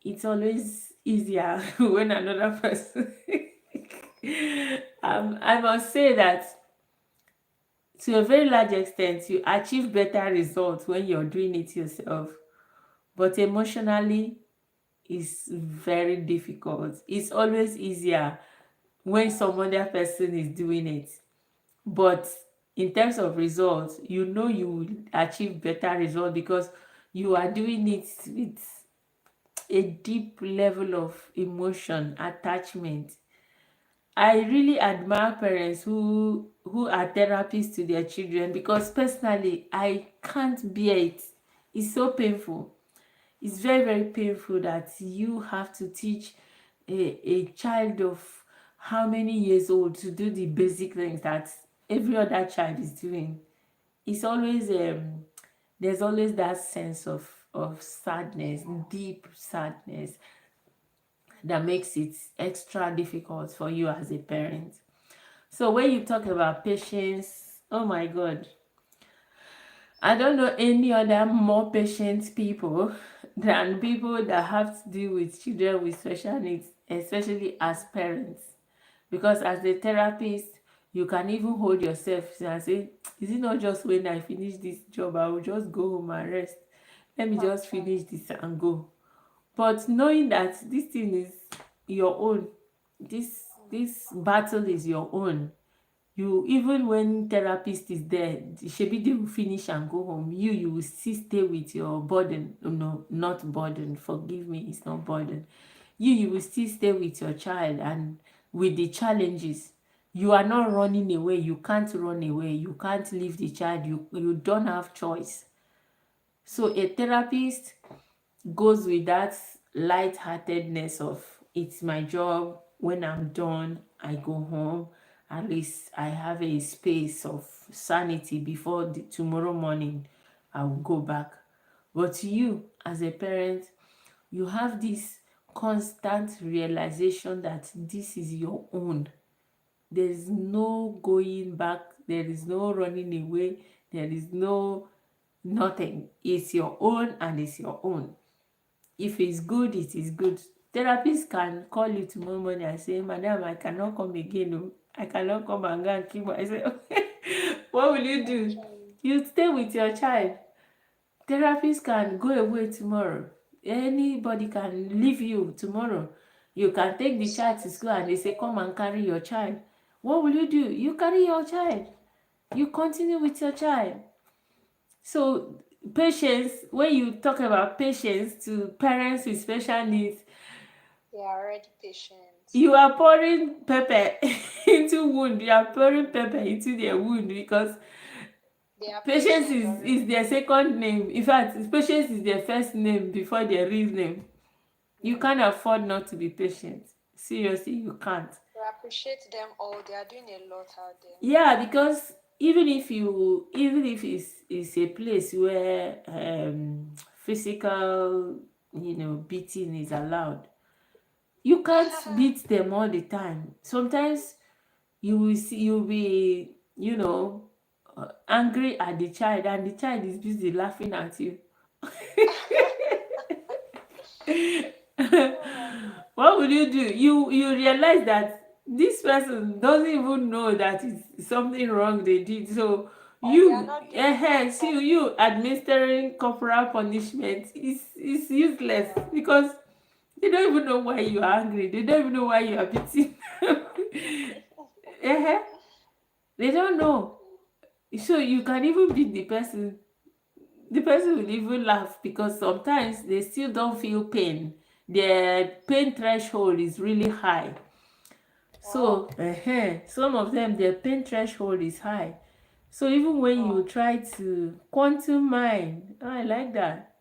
it's always easier when another person. I must say that to a very large extent, you achieve better results when you're doing it yourself. But emotionally, is very difficult. It's always easier when some other person is doing it. But in terms of results, you will achieve better results because you are doing it with a deep level of emotion, attachment. I really admire parents who are therapists to their children, because personally I can't bear it. It's so painful. It's very, very painful that you have to teach a child of how many years old to do the basic things that every other child is doing. It's always there's always that sense of sadness, deep sadness, that makes it extra difficult for you as a parent. So when you talk about patience, oh my God, I don't know any other more patient people than people that have to deal with children with special needs, especially as parents. Because as a therapist, you can even hold yourself and say, is it not just when I finish this job, I will just go home and rest? Let me just actually, finish this and go. But knowing that this thing is your own, this battle is your own. You, even when therapist is there, shebi they will finish and go home, you will still stay with your burden. No, not burden, forgive me, it's not burden. You will still stay with your child and with the challenges. You are not running away. You can't run away. You can't leave the child. You don't have choice. So a therapist goes with that lightheartedness of it's my job. When I'm done, I go home. At least I have a space of sanity before tomorrow morning I will go back. But you, as a parent, you have this constant realization that this is your own. There is no going back, there is no running away, there is no nothing. It's your own and it's your own. If it's good, it is good. Therapists can call you tomorrow morning and say, Madam, I cannot come again. Oh. I cannot come and go and keep my. I say, okay, what will you do? Actually, You stay with your child. Therapists can go away tomorrow. Anybody can leave you tomorrow. You can take the child to school and they say, come and carry your child. What will you do? You carry your child. You continue with your child. So patience, when you talk about patience to parents with special needs, they are already patient. you are pouring pepper into wound. You are pouring pepper into their wound because They are patience patient is already. their second name. In fact, patience is their first name before their real name. You Mm. can't afford not to be patient. Seriously, you can't. We appreciate them all. They are doing a lot out there. Yeah, because even if it's a place where physical, beating is allowed, you can't beat them all the time. Sometimes you'll be, angry at the child and the child is busy laughing at you. Oh my God. What would you do? You realize that this person doesn't even know that it's something wrong they did. So And they are not doing see nothing. you administering corporal punishment is useless Yeah. because they don't even know why you are angry. They don't even know why you are beating. Eh, they don't know. So you can even beat the person. The person will even laugh because sometimes they still don't feel pain. Their pain threshold is really high. Wow. So some of them, their pain threshold is high. So even when you Wow. try to quantum mind, oh, I like that.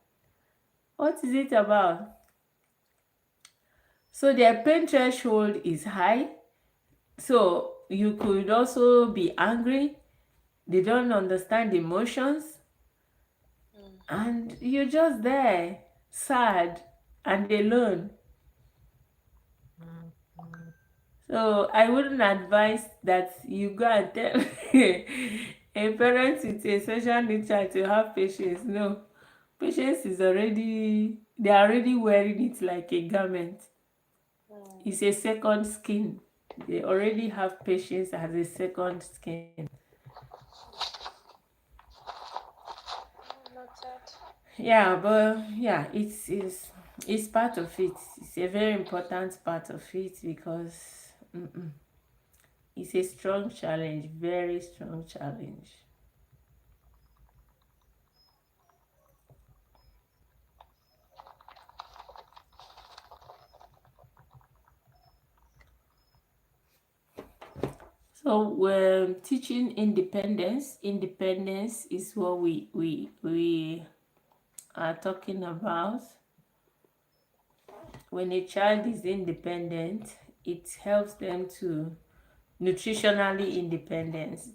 What is it about? So their pain threshold is high. So you could also be angry. They don't understand emotions. Mm. And you're just there, sad and alone. So I wouldn't advise that you go and tell a parent with a special need child to have patience. No, patience is already, they are already wearing it like a garment. Mm. It's a second skin. They already have patience as a second skin. Noted. Yeah, but yeah, it's part of it. It's a very important part of it because it's a strong challenge, very strong challenge. So we're teaching independence. Independence is what we are talking about. When a child is independent, it helps them to nutritionally independence.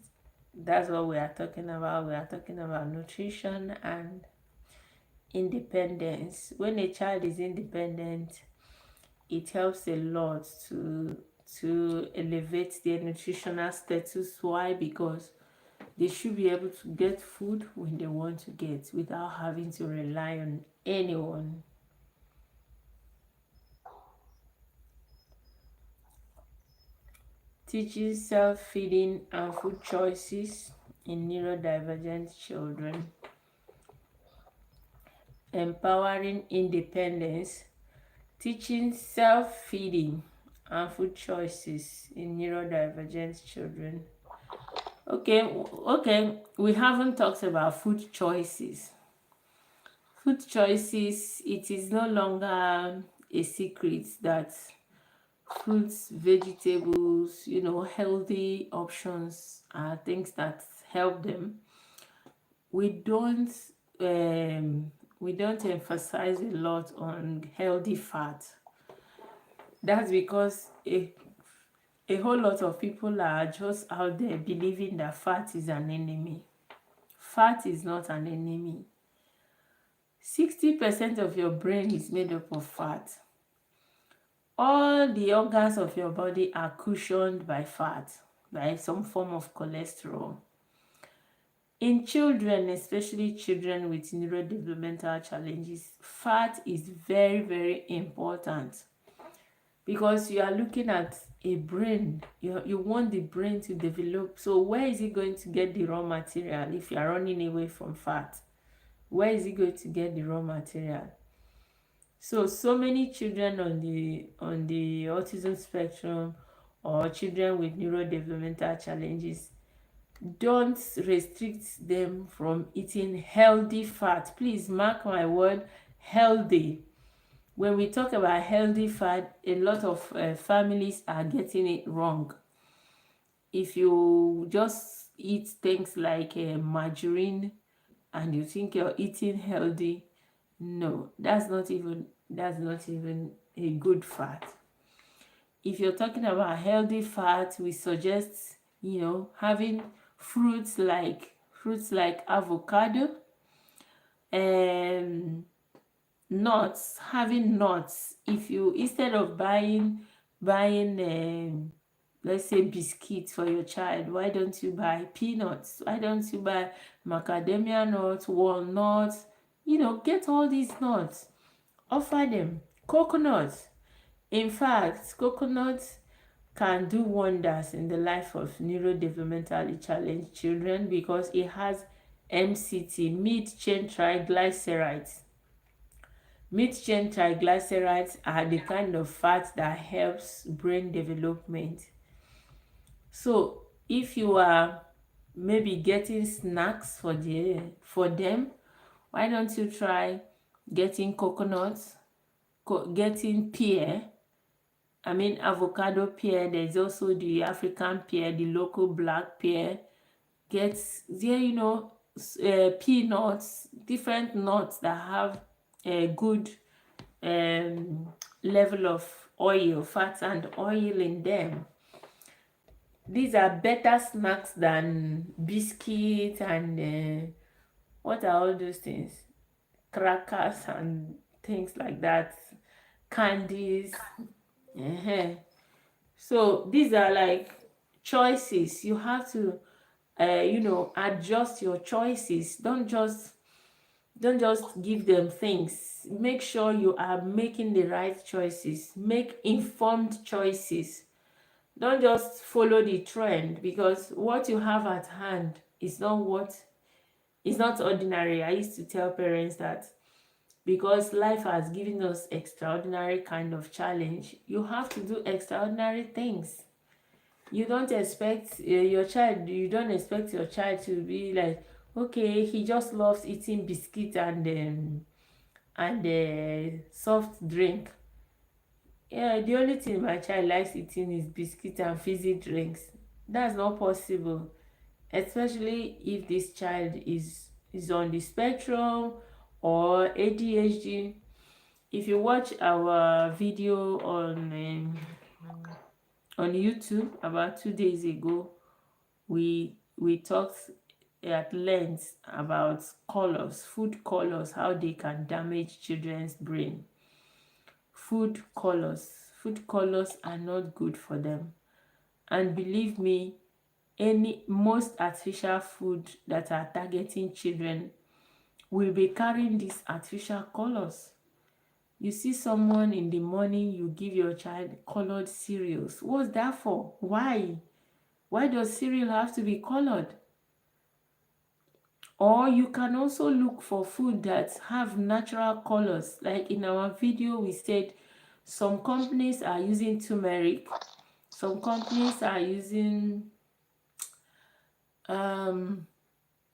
That's what we are talking about. We are talking about nutrition and independence. When a child is independent, it helps a lot to elevate their nutritional status. Why? Because they should be able to get food when they want to get without having to rely on anyone. Teaching self-feeding and food choices in neurodivergent children. Empowering independence. Teaching self-feeding and food choices in neurodivergent children. Okay, we haven't talked about food choices. Food choices, it is no longer a secret that fruits, vegetables, healthy options are things that help them. We don't um, we don't emphasize a lot on healthy fat. That's because a whole lot of people are just out there believing that fat is an enemy. Fat is not an enemy. 60% of your brain is made up of fat. All the organs of your body are cushioned by fat, by some form of cholesterol. In children, especially children with neurodevelopmental challenges, fat is very, very important because you are looking at a brain. You want the brain to develop. So where is it going to get the raw material if you are running away from fat? Where is it going to get the raw material? So many children on the autism spectrum or children with neurodevelopmental challenges, don't restrict them from eating healthy fat. Please mark my word, healthy. When we talk about healthy fat, a lot of families are getting it wrong. If you just eat things like margarine and you think you're eating healthy, no, that's not even a good fat. If you're talking about healthy fat, we suggest, having fruits like avocado, and having nuts. If you, instead of buying let's say biscuits for your child, why don't you buy peanuts? Why don't you buy macadamia nuts, walnuts? Get all these nuts, offer them. Coconuts. In fact, coconuts can do wonders in the life of neurodevelopmentally challenged children because it has MCT, mid-chain triglycerides. Mid-chain triglycerides are the kind of fat that helps brain development. So if you are maybe getting snacks for them, why don't you try getting coconuts, getting pear, avocado pear. There's also the African pear, the local black pear. Get there, peanuts, different nuts that have a good level of oil, fat and oil in them. These are better snacks than biscuits and what are all those things? Crackers and things like that, candies. So these are like choices. You have to adjust your choices. Don't just give them things. Make sure you are making the right choices. Make informed choices. Don't just follow the trend, because what you have at hand is not ordinary. I used to tell parents that because life has given us extraordinary kind of challenge, you have to do extraordinary things. You don't expect your child to be like, okay, he just loves eating biscuit and soft drink. Yeah, the only thing my child likes eating is biscuit and fizzy drinks. That's not possible, especially if this child is on the spectrum or ADHD. If you watch our video on YouTube about 2 days ago, we talked at length about colors, food colors, how they can damage children's brain. Food colors are not good for them. And believe me, most artificial food that are targeting children will be carrying these artificial colors. You see someone in the morning, you give your child colored cereals. What's that for? Why does cereal have to be colored? Or you can also look for food that have natural colors. Like in our video, we said some companies are using turmeric, some companies are using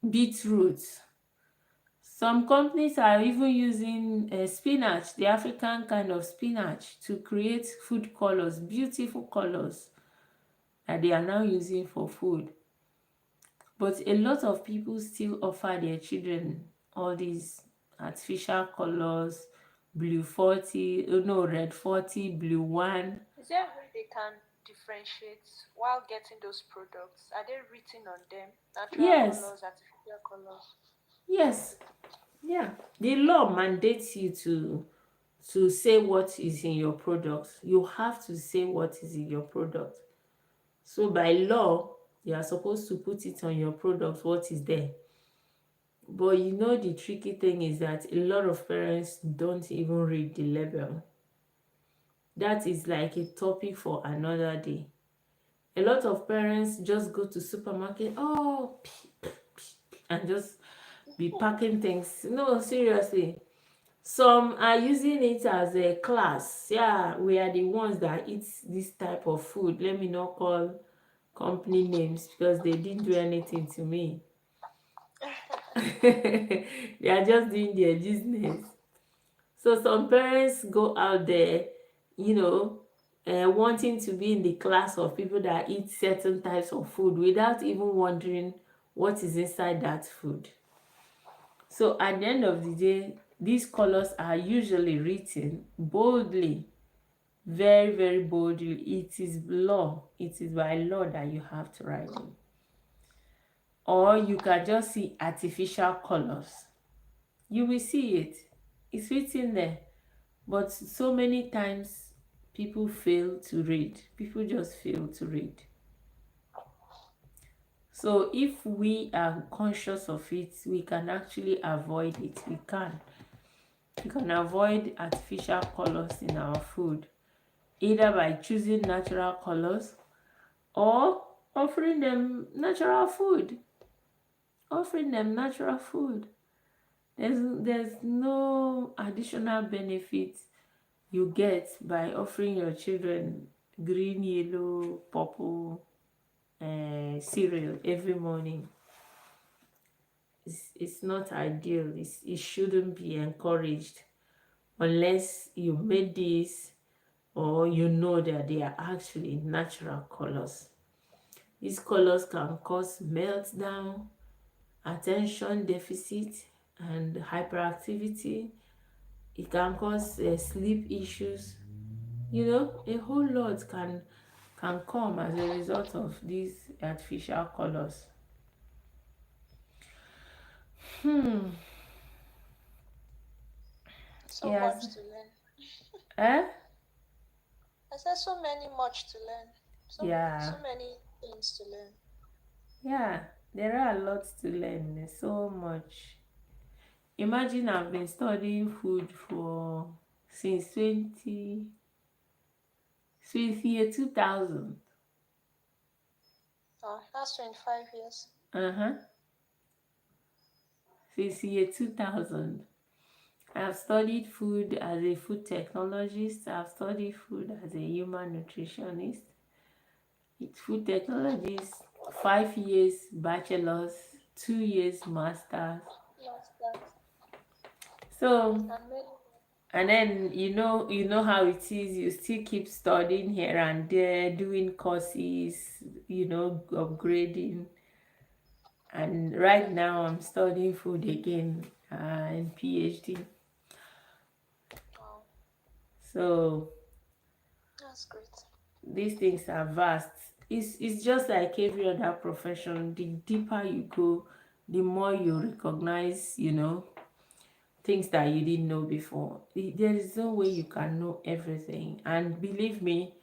beetroot, some companies are even using spinach, the African kind of spinach, to create food colors, beautiful colors that they are now using for food. But a lot of people still offer their children all these artificial colors, blue 40, no, red 40, blue 1. Is there a way they can differentiate while getting those products? Are they written on them? Natural Yes, colors, artificial colors? yes, yeah. The law mandates you to say what is in your product. You have to say what is in your product. So by law, you are supposed to put it on your product what is there. But the tricky thing is that a lot of parents don't even read the label. That is like a topic for another day. A lot of parents just go to supermarket, oh, and just be packing things. No, seriously. Some are using it as a class. Yeah, we are the ones that eat this type of food. Let me not call company names because they didn't do anything to me. They are just doing their business. So some parents go out there, wanting to be in the class of people that eat certain types of food without even wondering what is inside that food. So at the end of the day, these colors are usually written boldly, very, very boldly. It is law. It is by law that you have to write them. Or you can just see artificial colors. You will see it. It's written there. But so many times people fail to read. People just fail to read. So if we are conscious of it, we can actually avoid it. We can. We can avoid artificial colors in our food, either by choosing natural colors or offering them natural food. Offering them natural food. There's no additional benefit you get by offering your children green, yellow, purple cereal every morning. It's not ideal. It shouldn't be encouraged unless you made this or you know that they are actually natural colors. These colors can cause meltdown, attention deficit, and hyperactivity. It can cause sleep issues. A whole lot can come as a result of these artificial colors. Hmm. So Yes. much to learn. Eh? I said so many much to learn. Yeah. So many things to learn. Yeah. There are lots to learn. There's so much. Imagine I've been studying food for since year 2000. Oh, that's 25 years. Uh-huh. Since year 2000. I've studied food as a food technologist. I've studied food as a human nutritionist. It's food technologist, 5 years bachelor's, 2 years master's. Yes, that. So, And many. and then you know how it is. You still keep studying here and there, doing courses, upgrading. And right now, I'm studying food again, in PhD. Wow, So that's great. these things are vast. It's just like every other profession. The deeper you go, the more you recognize, things that you didn't know before. There is no way you can know everything. And believe me,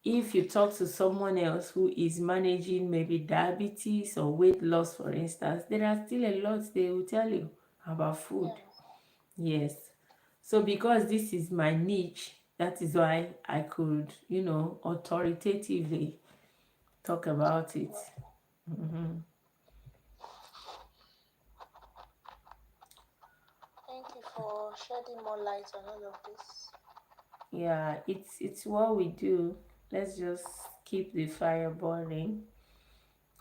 if you talk to someone else who is managing maybe diabetes or weight loss, for instance, there are still a lot they will tell you about food. Yeah. Yes. So because this is my niche, that is why I could, authoritatively talk about it. Well, Mhm. thank you for shedding more light on all of this. Yeah, it's what we do. Let's just keep the fire burning.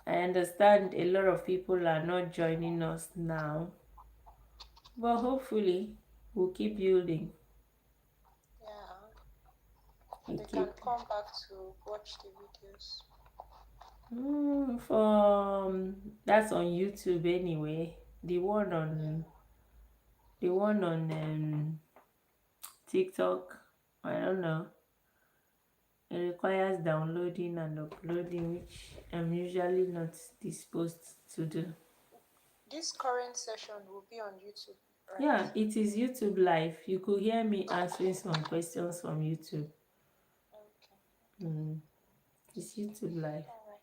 I understand a lot of people are not joining us now, but hopefully we'll keep building. Yeah. We And they can keep come back to watch the videos. from that's on YouTube anyway. The one Yeah. on the one on TikTok. I don't know. It requires downloading and uploading, which I'm usually not disposed to do. This current session will be on YouTube, right? Yeah, it is YouTube live. You could hear me answering some questions from YouTube. Okay. Mm, it's YouTube live. All right.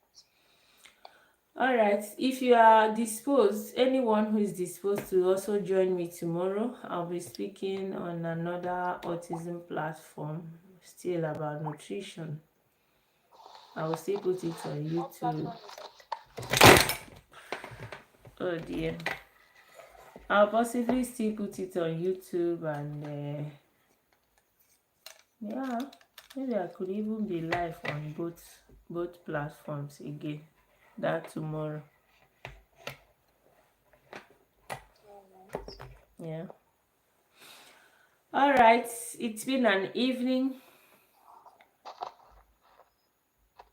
All right. If you are disposed, anyone who is disposed to also join me tomorrow, I'll be speaking on another autism platform, still about nutrition. I will still put it on What YouTube. platform is it? Oh dear. I'll possibly still put it on YouTube and yeah, maybe I could even be live on both platforms again. That tomorrow. All right. Yeah. All right. It's been an evening.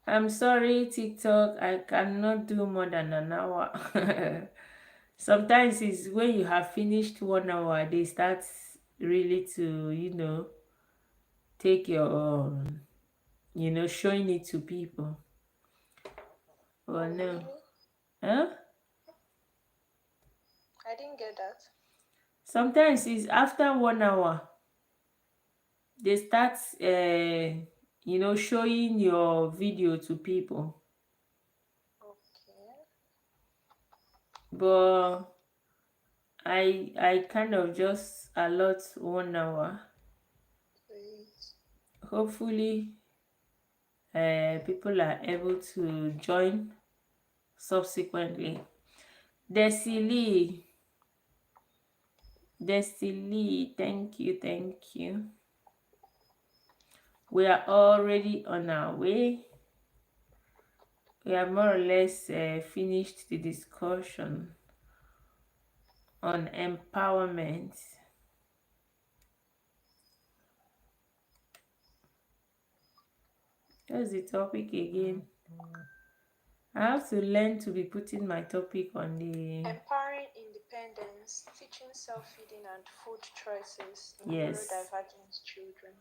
I'm sorry, TikTok. I cannot do more than an hour. Sometimes it's when you have finished 1 hour, they start really to, take your, showing it to people. Well, Oh, no. really? Huh? I didn't get that. Sometimes it's after 1 hour, they start, showing your video to people. Okay. But I kind of just allot 1 hour. Great. Hopefully, people are able to join subsequently. Desili, Desili, thank you. We are already on our way. We have more or less finished the discussion on empowerment. That's the topic again. I have to learn to be putting my topic on the Empowering independence, teaching self-feeding and food choices in yes. neurodivergent children.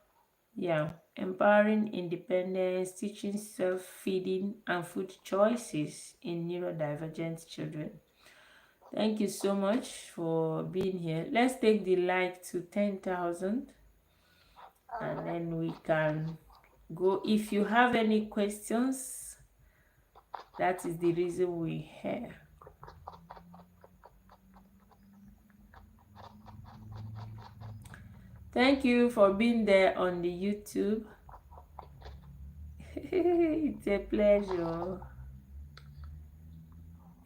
Yeah, empowering independence, teaching self-feeding and food choices in neurodivergent children. Thank you so much for being here. Let's take the like to 10,000 All and right. then we can go. If you have any questions, that is the reason we're here. Thank you for being there on the YouTube. It's a pleasure.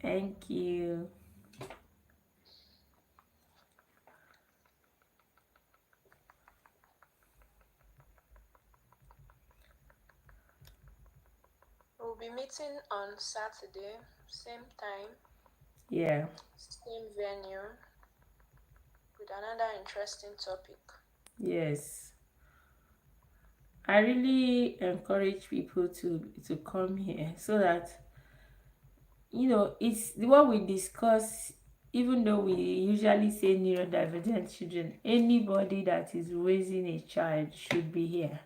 Thank you. We'll be meeting on Saturday, same time, Yeah. same venue, with another interesting topic. Yes. I really encourage people to come here so that it's what we discuss. Even though we usually say neurodivergent children, anybody that is raising a child should be here.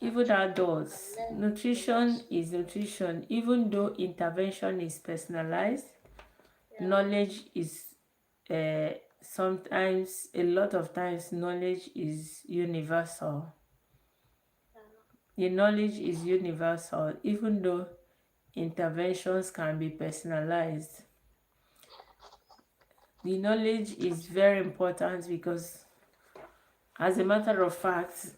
Even Actually, we can adults, learn a lot. nutrition is nutrition. Even though intervention is personalized, Yeah. knowledge is sometimes, a lot of times, knowledge is universal. Yeah. The knowledge is universal, even though interventions can be personalized. The knowledge is very important because, as a matter of fact,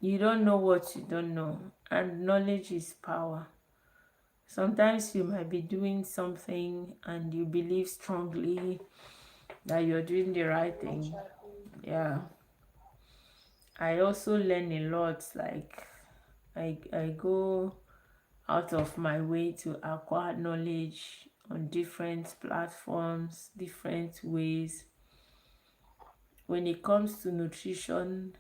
you don't know what you don't know, and knowledge is power. Sometimes you might be doing something and you believe strongly that you're doing the right And what thing. you're doing. Yeah. Yeah. I also learn a lot. Like, I go out of my way to acquire knowledge on different platforms, different ways. When it comes to nutrition,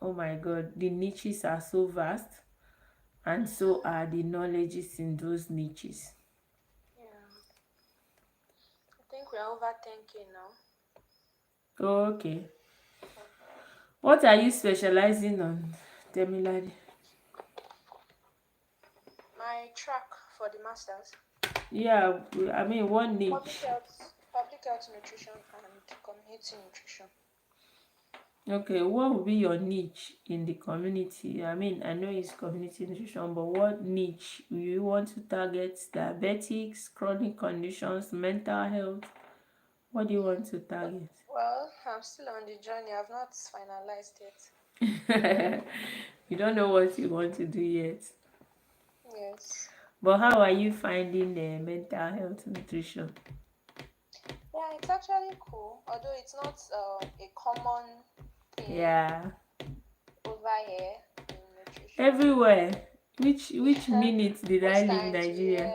oh my god, the niches are so vast, and so are the knowledges in those niches. Yeah. I think we're over 10K now. Oh, okay. What are you specializing on, Temilade? My track for the masters, Yeah, I mean, one public niche. health, public health nutrition and community nutrition. Okay, what would be your niche in the community? I mean, I know it's community nutrition, but what niche do you want to target? Diabetics, chronic conditions, mental health? What do you want to target? Well, I'm still on the journey. I've not finalized yet. You don't know what you want to do yet. Yes. But how are you finding the mental health nutrition? Yeah, it's actually cool. Although it's not a common thing Yeah, over here in nutrition. everywhere. Which Yeah. minute did I Most leave times Nigeria?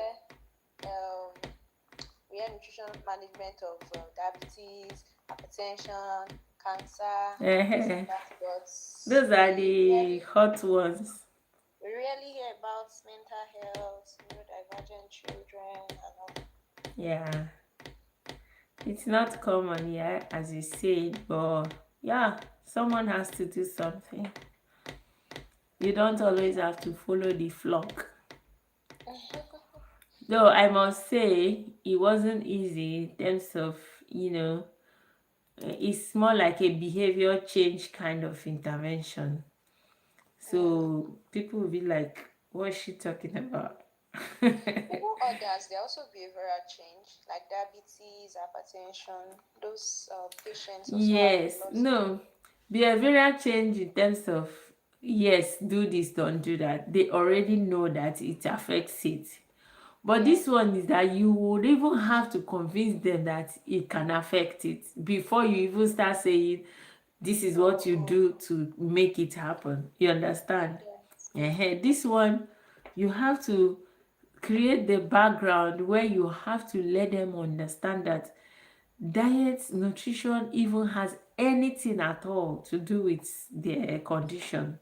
we hear nutrition management of diabetes, hypertension, cancer, this and Eh, that, but those are we the rarely hot ones. we rarely hear about mental health, neurodivergent children, and all. Yeah, it's not common, yeah, as you said, but yeah, someone has to do something. You don't always have to follow the flock. Though I must say, it wasn't easy in terms of, you know, it's more like a behavior change kind of intervention. Yeah. So people will be like, what's she talking about? Even others, they also behavioral change, like diabetes, hypertension. Those patients also have a Yes, lot to do. no, behavioral change in terms of yes, do this, don't do that. They already know that it affects it. But Yeah. this one is that you would even have to convince them that it can affect it before you even start saying this is what you Oh, do to make it happen. You I understand? get. This one, you have to create the background where you have to let them understand that diet, nutrition even has anything at all to do with their condition.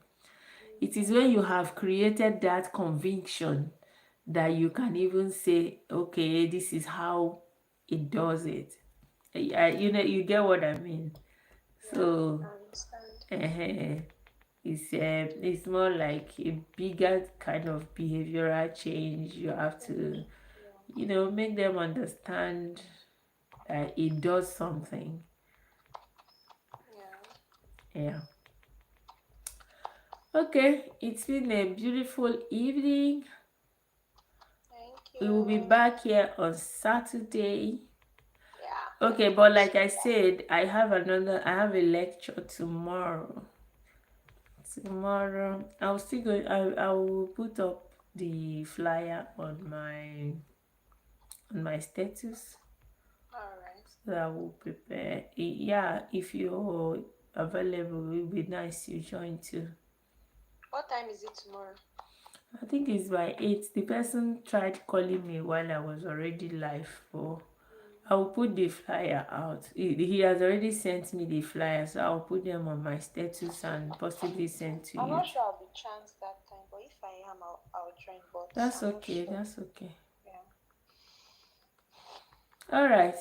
It is when you have created that conviction that you can even say, okay, this is how it does it. You know, you get what I mean. Yeah, So I understand. it's more like a bigger kind of behavioral change. You have to, Yeah. you know, make them understand that it does something. Yeah. Yeah. Okay, it's been a beautiful evening. Thank We will be you. back here on Saturday. Yeah, Okay, thank but you so like I much. said, I have a lecture tomorrow. Tomorrow, I'll still go. I will put up the flyer on my status, All right. so I will prepare. Yeah, if you're available, it will be nice to join too. What time is it tomorrow? I think it's by 8. The person tried calling me while I was already live, but I will put the flyer out. He has already sent me the flyer, so I'll put them on my status and possibly send to I'm you. not sure I'll be chance that time, but if I am, I'll join. But That's I'm not okay. sure. That's okay. Yeah. All right.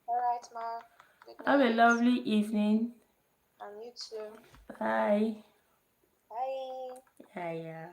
All right, Ma. Good Have a night. lovely evening. And you too. Bye. Bye. Yeah, yeah.